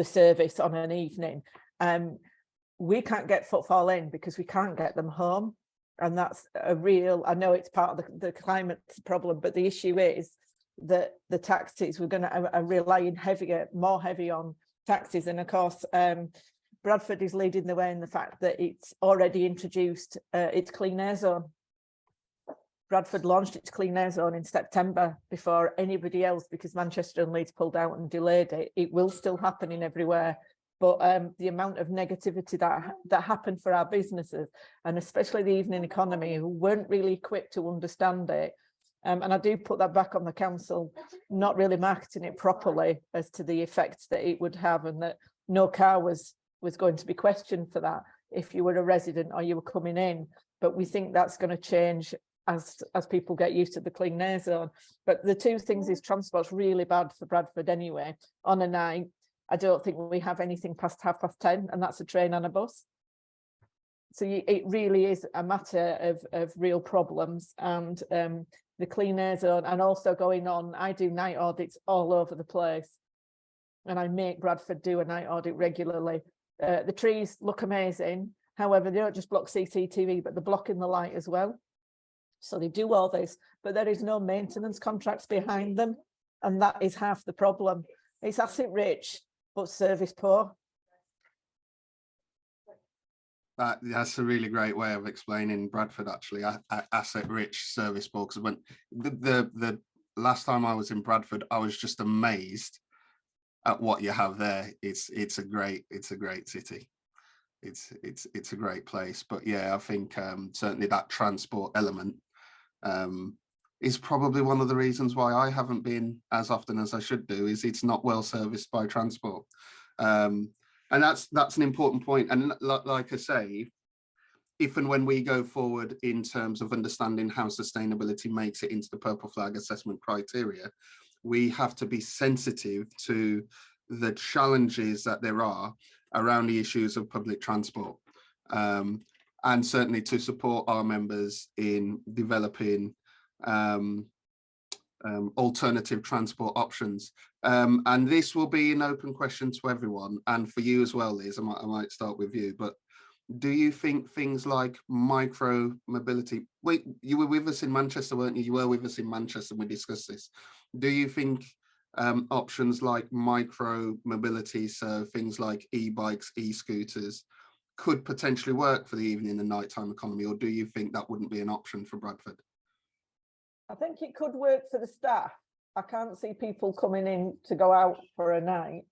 service on an evening. We can't get footfall in because we can't get them home. And that's a real, I know it's part of the climate problem, but the issue is that the taxis, we're going to rely more heavy on taxis. And of course, Bradford is leading the way in the fact that it's already introduced its clean air zone. Bradford launched its clean air zone in September before anybody else, because Manchester and Leeds pulled out and delayed it. It will still happen in everywhere, but the amount of negativity that happened for our businesses, and especially the evening economy, who weren't really equipped to understand it. And I do put that back on the council, not really marketing it properly as to the effects that it would have, and that no car was going to be questioned for that if you were a resident or you were coming in. But we think that's going to change as people get used to the clean air zone. But the two things is transport's really bad for Bradford anyway. On a night, I don't think we have anything past 10:30, and that's a train and a bus. So it really is a matter of real problems, and the clean air zone, and also going on, I do night audits all over the place, and I make Bradford do a night audit regularly. The trees look amazing. However, they don't just block CCTV, but they're blocking the light as well. So they do all this, but there is no maintenance contracts behind them. And that is half the problem. It's asset rich, but service poor. That's a really great way of explaining Bradford, actually. Asset rich, service poor. Because when the last time I was in Bradford, I was just amazed at what you have there. It's a great city. It's a great place. But yeah, I think certainly that transport element is probably one of the reasons why I haven't been as often as I should do, is it's not well serviced by transport. And that's an important point. And like I say, if and when we go forward in terms of understanding how sustainability makes it into the Purple Flag assessment criteria, we have to be sensitive to the challenges that there are around the issues of public transport, and certainly to support our members in developing alternative transport options. And this will be an open question to everyone, and for you as well, Liz. I might start with you, but do you think things like micro mobility, wait, you were with us in Manchester, weren't you? You were with us in Manchester and we discussed this. Do you think options like micro mobility, so things like e-bikes, e-scooters, could potentially work for the evening and nighttime economy, or do you think that wouldn't be an option for Bradford? I think it could work for the staff. I can't see people coming in to go out for a night.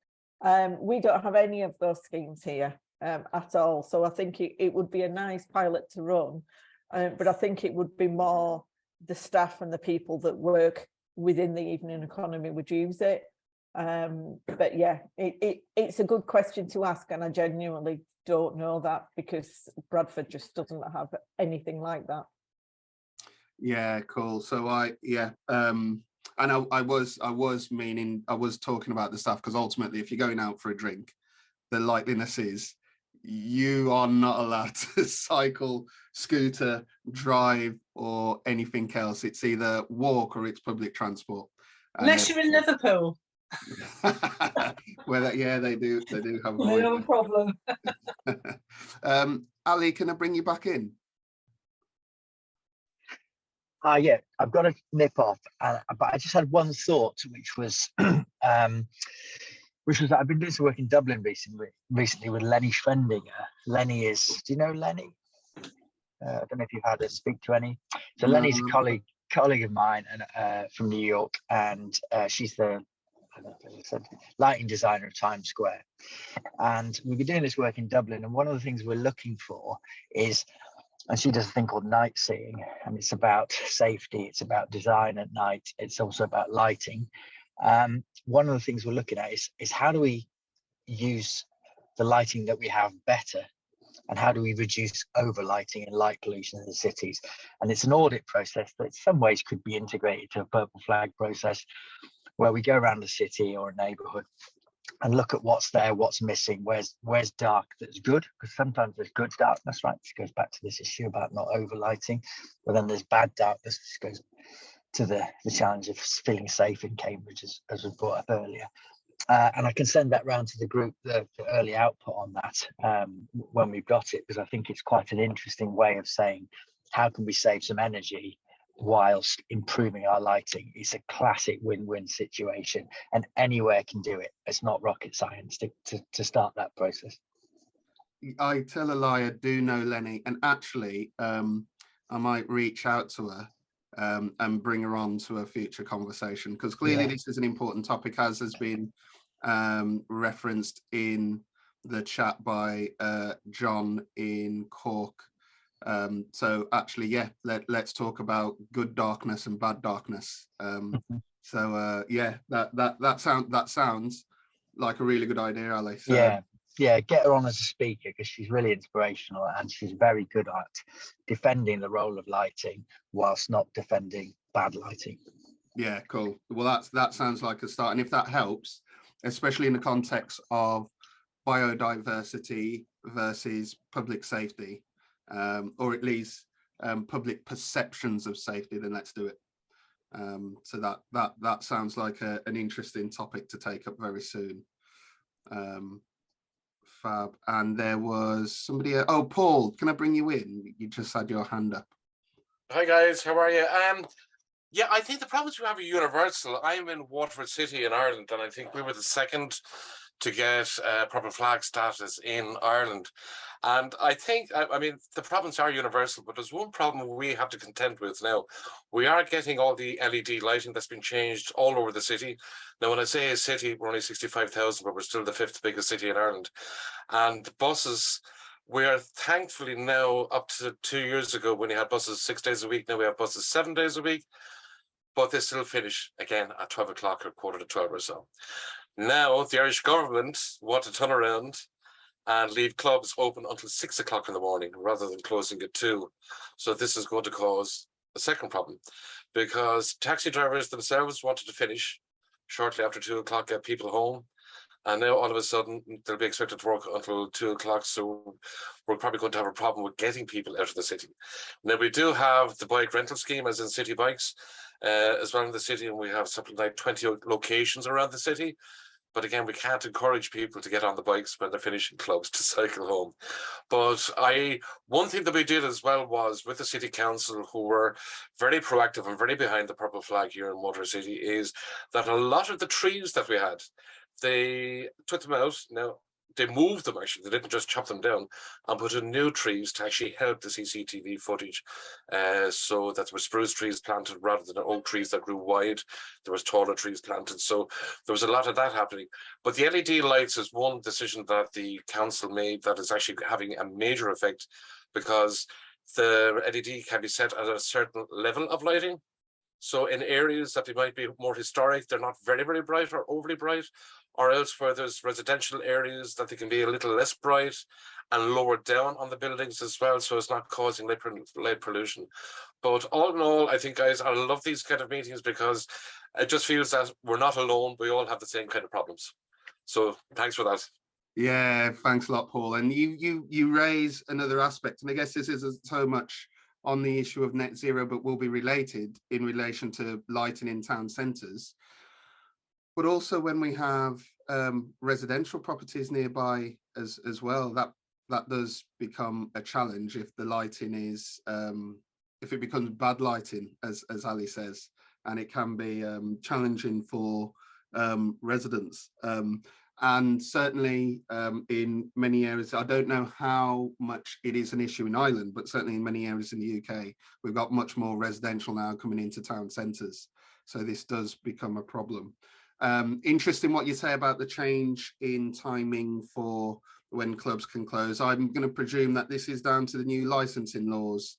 We don't have any of those schemes here at all. So I think it would be a nice pilot to run, but I think it would be more the staff and the people that work within the evening economy would use it. But yeah, it's a good question to ask, and I genuinely don't know that, because Bradford just doesn't have anything like that. Yeah, cool. So and I was talking about the stuff, because ultimately, if you're going out for a drink, the likeliness is you are not allowed to cycle, scooter, drive, or anything else. It's either walk or it's public transport. Unless you're in Liverpool. Well, yeah, they do have No problem. Ali, can I bring you back in? Yeah, I've got to nip off, but I just had one thought, which was that I've been doing some work in Dublin recently with Lenny Schwendinger. Lenny is, do you know Lenny? I don't know if you've had her speak to any. So no. Lenny's a colleague of mine and from New York, and she's the lighting designer of Times Square. And we've been doing this work in Dublin, and one of the things we're looking for is, and she does a thing called night seeing, and it's about safety, it's about design at night, it's also about lighting. One of the things we're looking at is how do we use the lighting that we have better, and how do we reduce overlighting and light pollution in the cities? And it's an audit process that in some ways could be integrated to a Purple Flag process, where we go around the city or a neighborhood and look at what's there, what's missing, where's dark that's good, because sometimes there's good darkness, right? This goes back to this issue about not overlighting, but then there's bad darkness, which goes to the challenge of feeling safe in Cambridge, as was brought up earlier. And I can send that round to the group, the early output on that when we've got it, because I think it's quite an interesting way of saying, how can we save some energy whilst improving our lighting? It's a classic win-win situation, and anywhere can do it. It's not rocket science to start that process. I tell a lie, I do know Lenny, and actually I might reach out to her and bring her on to a future conversation, because clearly this is an important topic, as has been referenced in the chat by John in Cork. So actually, yeah, let's talk about good darkness and bad darkness. So yeah, that sounds like a really good idea, Ali. So, yeah, get her on as a speaker, because she's really inspirational and she's very good at defending the role of lighting whilst not defending bad lighting. Yeah, cool. Well, that sounds like a start, and if that helps, especially in the context of biodiversity versus public safety, or at least public perceptions of safety, then let's do it. So that sounds like an interesting topic to take up very soon. Fab. And there was somebody. Oh, Paul, can I bring you in? You just had your hand up. Hi guys, how are you? Yeah, I think the problems we have are universal. I'm in Waterford City in Ireland, and I think we were the second to get proper flag status in Ireland. And I think, I mean, the problems are universal, but there's one problem we have to contend with now. We are getting all the LED lighting that's been changed all over the city. Now, when I say a city, we're only 65,000, but we're still the 5th biggest city in Ireland. And buses, we are thankfully now up to 2 years ago when you had buses 6 days a week. Now we have buses 7 days a week, but they still finish again at 12 o'clock or quarter to 12 or so. Now the Irish government want to turn around and leave clubs open until 6 o'clock in the morning rather than closing at 2. So this is going to cause a second problem, because taxi drivers themselves wanted to finish shortly after 2 o'clock, get people home. And now all of a sudden they'll be expected to work until 2 o'clock. So we're probably going to have a problem with getting people out of the city. Now we do have the bike rental scheme, as in city bikes, as well in the city, and we have something like 20 locations around the city. But again, we can't encourage people to get on the bikes when they're finishing clubs to cycle home. But one thing that we did as well was with the city council, who were very proactive and very behind the purple flag here in Waterford City, is that a lot of the trees that we had, they took them out. Now they moved them, actually. They didn't just chop them down, and put in new trees to actually help the CCTV footage. So that there were spruce trees planted rather than oak trees that grew wide. There was taller trees planted. So there was a lot of that happening. But the LED lights is one decision that the council made that is actually having a major effect, because the LED can be set at a certain level of lighting. So in areas that they might be more historic, they're not very, very bright or overly bright, or else where there's residential areas that they can be a little less bright and lower down on the buildings as well, so it's not causing light pollution. But all in all, I think, guys, I love these kind of meetings because it just feels that we're not alone. We all have the same kind of problems. So thanks for that. Yeah, thanks a lot, Paul. And you raise another aspect, and I guess this isn't so much on the issue of net zero, but will be related in relation to lighting in town centres. But also when we have residential properties nearby as well, that does become a challenge if the lighting is, if it becomes bad lighting, as Ali says, and it can be challenging for residents. And certainly in many areas, I don't know how much it is an issue in Ireland, but certainly in many areas in the UK, we've got much more residential now coming into town centres. So this does become a problem. Interesting what you say about the change in timing for when clubs can close. I'm going to presume that this is down to the new licensing laws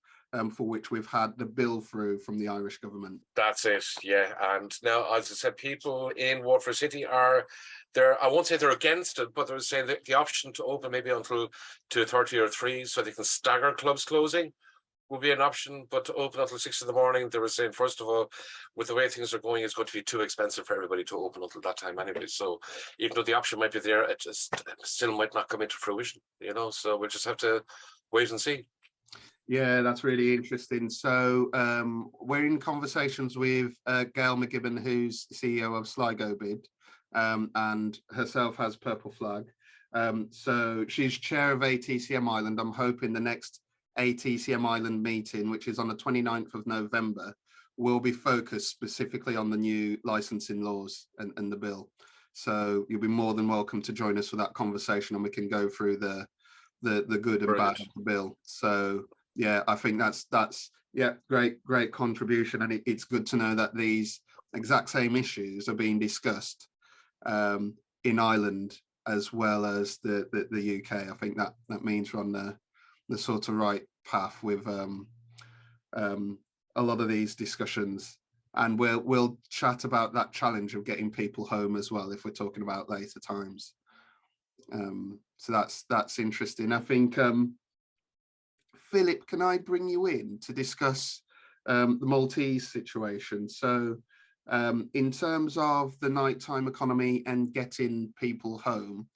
for which we've had the bill through from the Irish government. That's it, yeah. And now, as I said, people in Waterford City are there. I won't say they're against it, but they're saying that the option to open maybe until 2:30 or 3, so they can stagger clubs closing, will be an option. But to open until 6 in the morning, they were saying, first of all, with the way things are going, it's going to be too expensive for everybody to open until that time anyway. So even though the option might be there, it just still might not come into fruition, you know. So we'll just have to wait and see. Yeah, that's really interesting. So we're in conversations with Gail McGibbon, who's CEO of Sligo Bid, and herself has Purple Flag. So she's chair of ATCM Ireland. I'm hoping the next ATCM Ireland meeting, which is on the 29th of November, will be focused specifically on the new licensing laws and the bill. So you'll be more than welcome to join us for that conversation, and we can go through the good and bad of the bill. So yeah, I think that's yeah, great contribution, and it's good to know that these exact same issues are being discussed in Ireland as well as the UK. I think that means we're on the sort of right path with a lot of these discussions, and we'll chat about that challenge of getting people home as well if we're talking about later times. So that's interesting. I think Philip, can I bring you in to discuss the Maltese situation? So in terms of the nighttime economy and getting people home,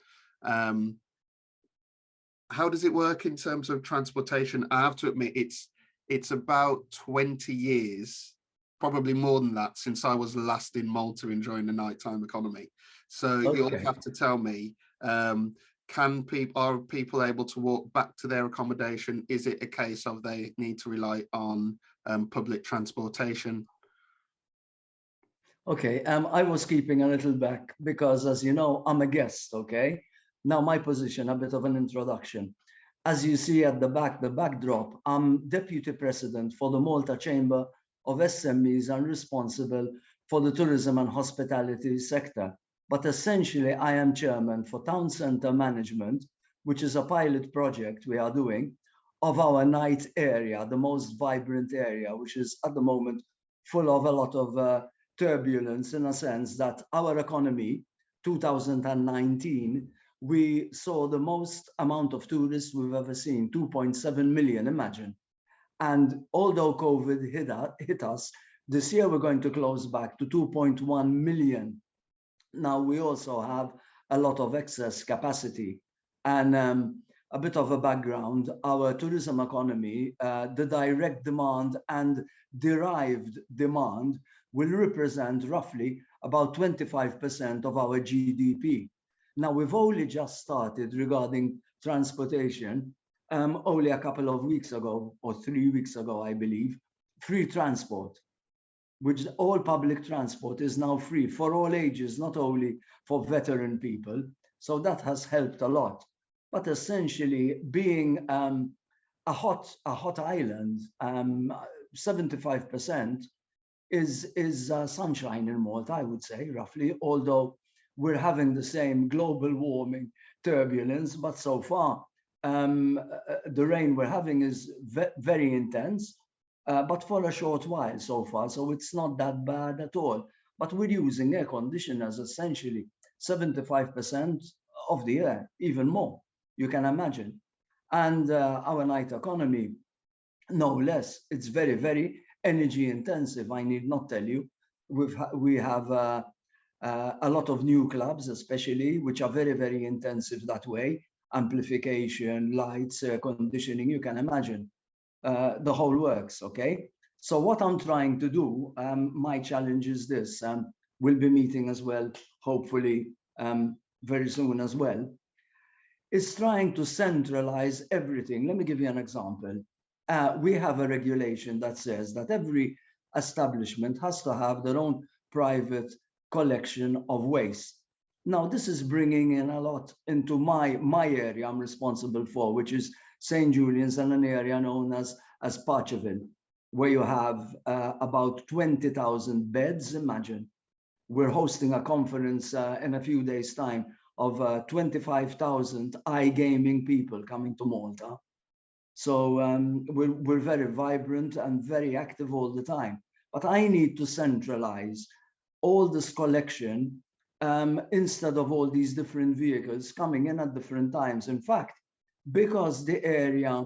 How does it work in terms of transportation? I have to admit, it's about 20 years, probably more than that, since I was last in Malta enjoying the nighttime economy. So you'll Okay. have to tell me, are people able to walk back to their accommodation? Is it a case of they need to rely on public transportation? Okay, I was keeping a little back because, as you know, I'm a guest, okay? Now my position, a bit of an introduction. As you see at the back, the backdrop, I'm Deputy President for the Malta Chamber of SMEs and responsible for the tourism and hospitality sector. But essentially, I am chairman for Town Centre Management, which is a pilot project we are doing of our night area, the most vibrant area, which is at the moment full of a lot of turbulence, in a sense that our economy, 2019, we saw the most amount of tourists we've ever seen, 2.7 million, imagine. And although COVID hit us, this year we're going to close back to 2.1 million. Now we also have a lot of excess capacity. And a bit of a background, our tourism economy, the direct demand and derived demand will represent roughly about 25% of our GDP. Now, we've only just started regarding transportation, only a couple of weeks ago, or 3 weeks ago, I believe, free transport, which all public transport is now free for all ages, not only for veteran people. So that has helped a lot. But essentially, being a hot island, 75% is sunshine in Malta, I would say, roughly, although we're having the same global warming turbulence, but so far the rain we're having is very intense, but for a short while so far, so it's not that bad at all. But we're using air conditioners essentially 75% of the year, even more, you can imagine. And our night economy, no less, it's very, very energy intensive. I need not tell you, we have a lot of new clubs, especially, which are very, very intensive that way. Amplification, lights, air conditioning, you can imagine the whole works, okay? So what I'm trying to do, my challenge is this, we'll be meeting as well, hopefully very soon as well, is trying to centralize everything. Let me give you an example. We have a regulation that says that every establishment has to have their own private collection of waste. Now, this is bringing in a lot into my area I'm responsible for, which is St. Julian's and an area known as Parcheville, where you have about 20,000 beds, imagine. We're hosting a conference in a few days' time of 25,000 iGaming people coming to Malta. So we're very vibrant and very active all the time. But I need to centralize all this collection instead of all these different vehicles coming in at different times. In fact, because the area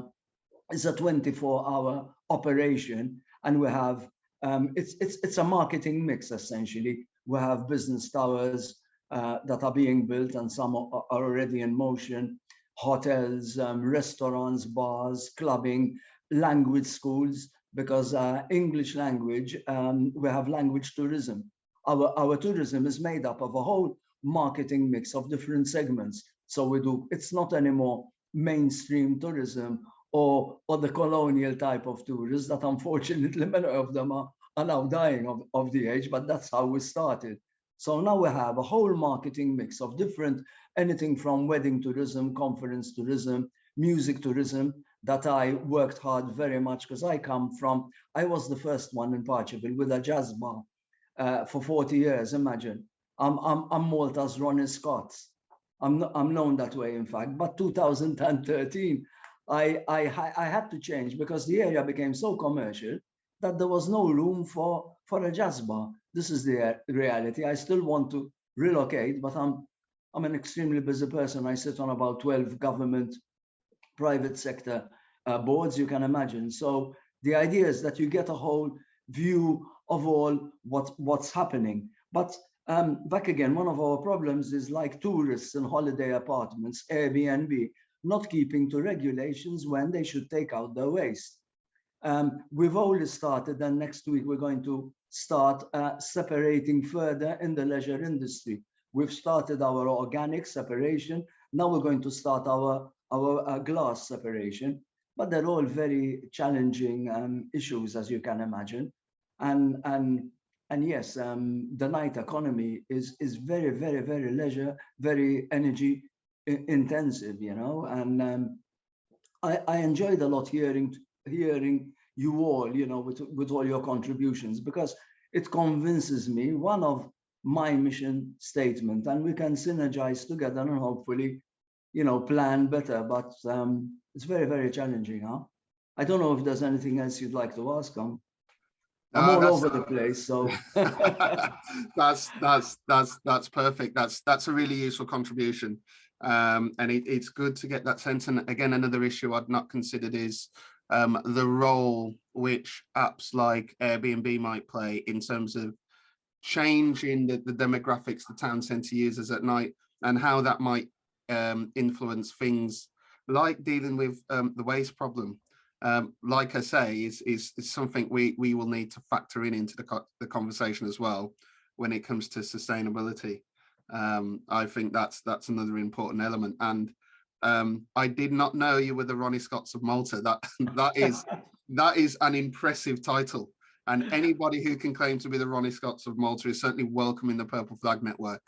is a 24-hour operation, and we have, it's a marketing mix, essentially. We have business towers that are being built, and some are already in motion, hotels, restaurants, bars, clubbing, language schools, because English language, we have language tourism. Our tourism is made up of a whole marketing mix of different segments. So it's not anymore mainstream tourism or the colonial type of tourists that unfortunately many of them are now dying of the age, but that's how we started. So now we have a whole marketing mix of different, anything from wedding tourism, conference tourism, music tourism, that I worked hard very much, because I was the first one in Parcheville with a jazz bar for 40 years, imagine. I'm Malta's Ronnie Scott. I'm known that way, in fact. But 2013, I had to change because the area became so commercial that there was no room for a jazz bar. This is the reality. I still want to relocate, but I'm an extremely busy person. I sit on about 12 government, private sector boards, you can imagine. So the idea is that you get a whole view of all what's happening. But back again, one of our problems is like tourists and holiday apartments, Airbnb. not keeping to regulations when they should take out their waste. We've already started, and next week we're going to start separating further in the leisure industry. We've started our organic separation. Now we're going to start our glass separation, but they're all very challenging issues, as you can imagine. And yes, the night economy is very, very, very leisure, very energy intensive, you know. And I enjoyed a lot hearing you all, you know, with all your contributions, because it convinces me one of my mission statement, and we can synergize together and hopefully, you know, plan better. But it's very, very challenging, huh? I don't know if there's anything else you'd like to ask. I'm all over the place, so that's perfect. That's a really useful contribution, and it's good to get that sense. And again, another issue I'd not considered is the role which apps like Airbnb might play in terms of changing the demographics the town centre users at night, and how that might influence things like dealing with the waste problem. Like I say, is something we will need to factor into the conversation as well when it comes to sustainability. I think that's another important element. And I did not know you were the Ronnie Scotts of Malta. That is an impressive title. And anybody who can claim to be the Ronnie Scotts of Malta is certainly welcome in the Purple Flag Network.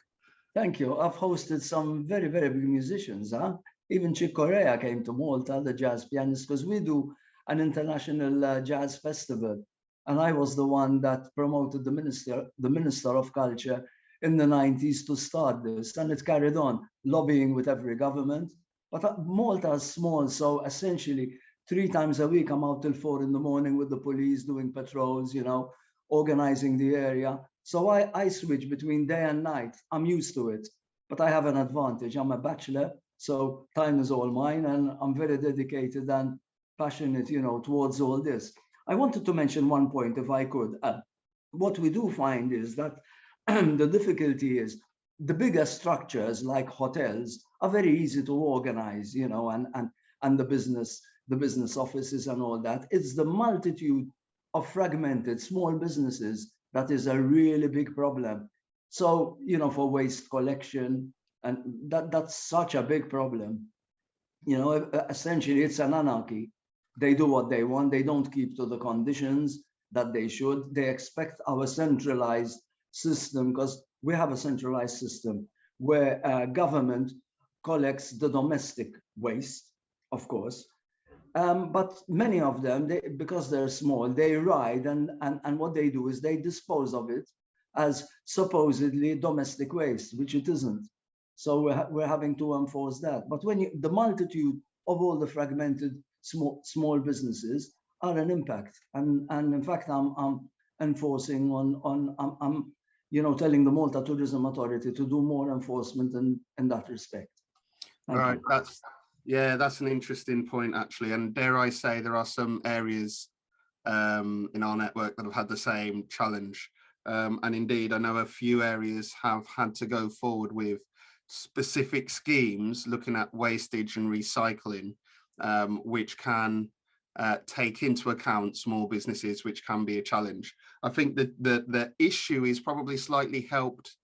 Thank you. I've hosted some very, very big musicians, huh? Even Chick Corea came to Malta, the jazz pianist, because we do an international jazz festival. And I was the one that promoted the Minister of Culture in the 90s to start this. And it carried on, lobbying with every government. But Malta is small, so essentially 3 times a week, I'm out till 4 in the morning with the police doing patrols, you know, organizing the area. So I switch between day and night. I'm used to it, but I have an advantage. I'm a bachelor, so time is all mine, and I'm very dedicated and passionate, you know, towards all this. I wanted to mention one point, if I could. What we do find is that the difficulty is the bigger structures like hotels are very easy to organize, you know, and the business offices and all that. It's the multitude of fragmented small businesses that is a really big problem. So, you know, for waste collection, and that's such a big problem. You know, essentially it's an anarchy. They do what they want. They don't keep to the conditions that they should. They expect our centralized system, because we have a centralized system where government collects the domestic waste, of course. But many of them, because they're small, they ride, and what they do is they dispose of it as supposedly domestic waste, which it isn't. So we're having to enforce that. But when the multitude of all the fragmented small businesses are an impact, and in fact, I'm enforcing I'm you know, telling the Malta Tourism Authority to do more enforcement in that respect. Thank you. That's an interesting point, actually. And dare I say, there are some areas in our network that have had the same challenge. And indeed, I know a few areas have had to go forward with specific schemes looking at wastage and recycling, which can take into account small businesses, which can be a challenge. I think that the issue is probably slightly helped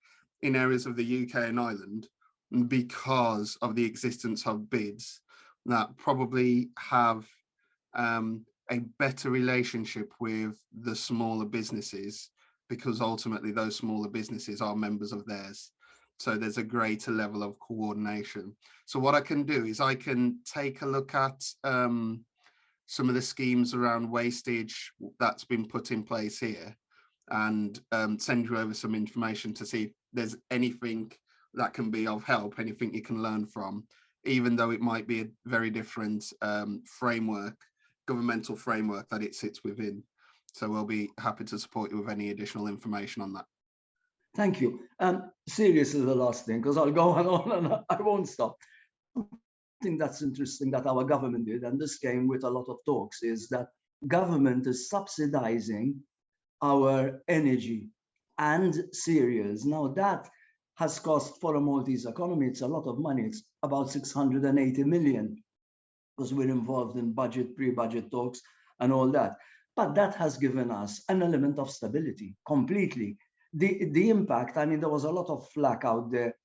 in areas of the UK and Ireland because of the existence of bids that probably have a better relationship with the smaller businesses, because ultimately those smaller businesses are members of theirs. So there's a greater level of coordination. So what I can do is I can take a look at some of the schemes around wastage that's been put in place here, and send you over some information to see if there's anything that can be of help, anything you can learn from, even though it might be a very different framework, governmental framework that it sits within. So we'll be happy to support you with any additional information on that. Thank you. Seriously, the last thing, because I'll go on and I won't stop. I think that's interesting that our government did, and this came with a lot of talks, is that government is subsidizing our energy and cereals. Now that has cost for a Maltese economy, it's a lot of money. It's about 680 million because we're involved in budget, pre-budget talks and all that. But that has given us an element of stability completely. The impact, I mean, there was a lot of flack out there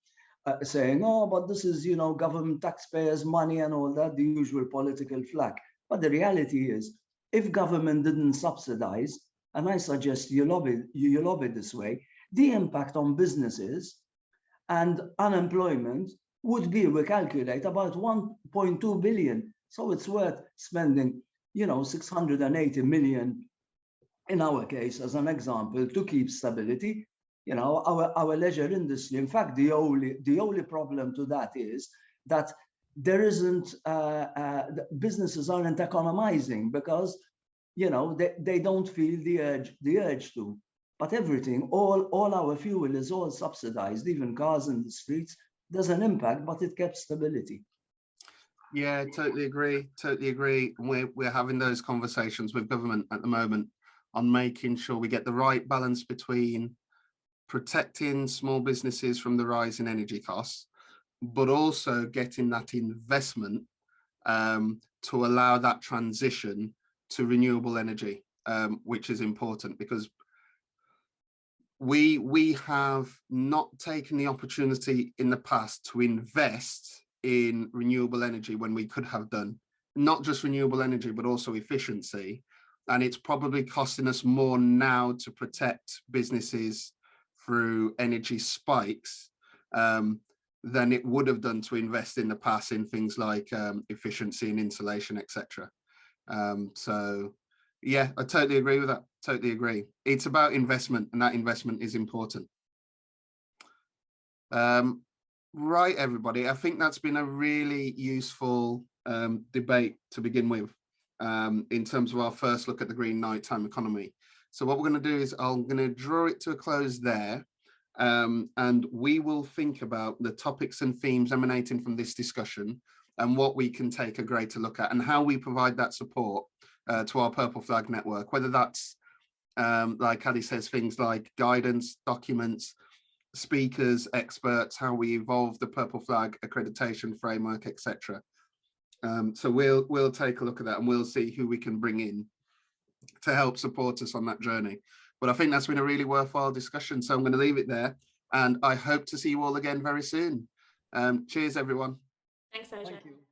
saying, oh, but this is, you know, government taxpayers' money and all that, the usual political flack. But the reality is, if government didn't subsidize, and I suggest you lobby this way, the impact on businesses and unemployment would be, we calculate, about 1.2 billion. So it's worth spending, you know, 680 million in our case, as an example, to keep stability. You know, our leisure industry, in fact, the only problem to that is that there isn't, businesses aren't economizing because, you know, they don't feel the urge to. But everything, all our fuel is all subsidized, even cars in the streets. There's an impact, but it kept stability. Yeah, totally agree. Totally agree. We're having those conversations with government at the moment on making sure we get the right balance between protecting small businesses from the rise in energy costs, but also getting that investment to allow that transition to renewable energy, which is important because we have not taken the opportunity in the past to invest in renewable energy when we could have done, not just renewable energy, but also efficiency. And it's probably costing us more now to protect businesses through energy spikes than it would have done to invest in the past in things like efficiency and insulation, etc. So yeah, I totally agree with that. Totally agree. It's about investment, and that investment is important. Right, everybody. I think that's been a really useful debate to begin with in terms of our first look at the green nighttime economy. So what we're going to do is I'm going to draw it to a close there, and we will think about the topics and themes emanating from this discussion and what we can take a greater look at and how we provide that support to our Purple Flag network, whether that's, like Ali says, things like guidance, documents, speakers, experts, how we evolve the Purple Flag accreditation framework, etc. So we'll take a look at that and we'll see who we can bring in to help support us on that journey. But I think that's been a really worthwhile discussion. So I'm going to leave it there, and I hope to see you all again very soon. Cheers, everyone. Thanks, Ajay. Thank you.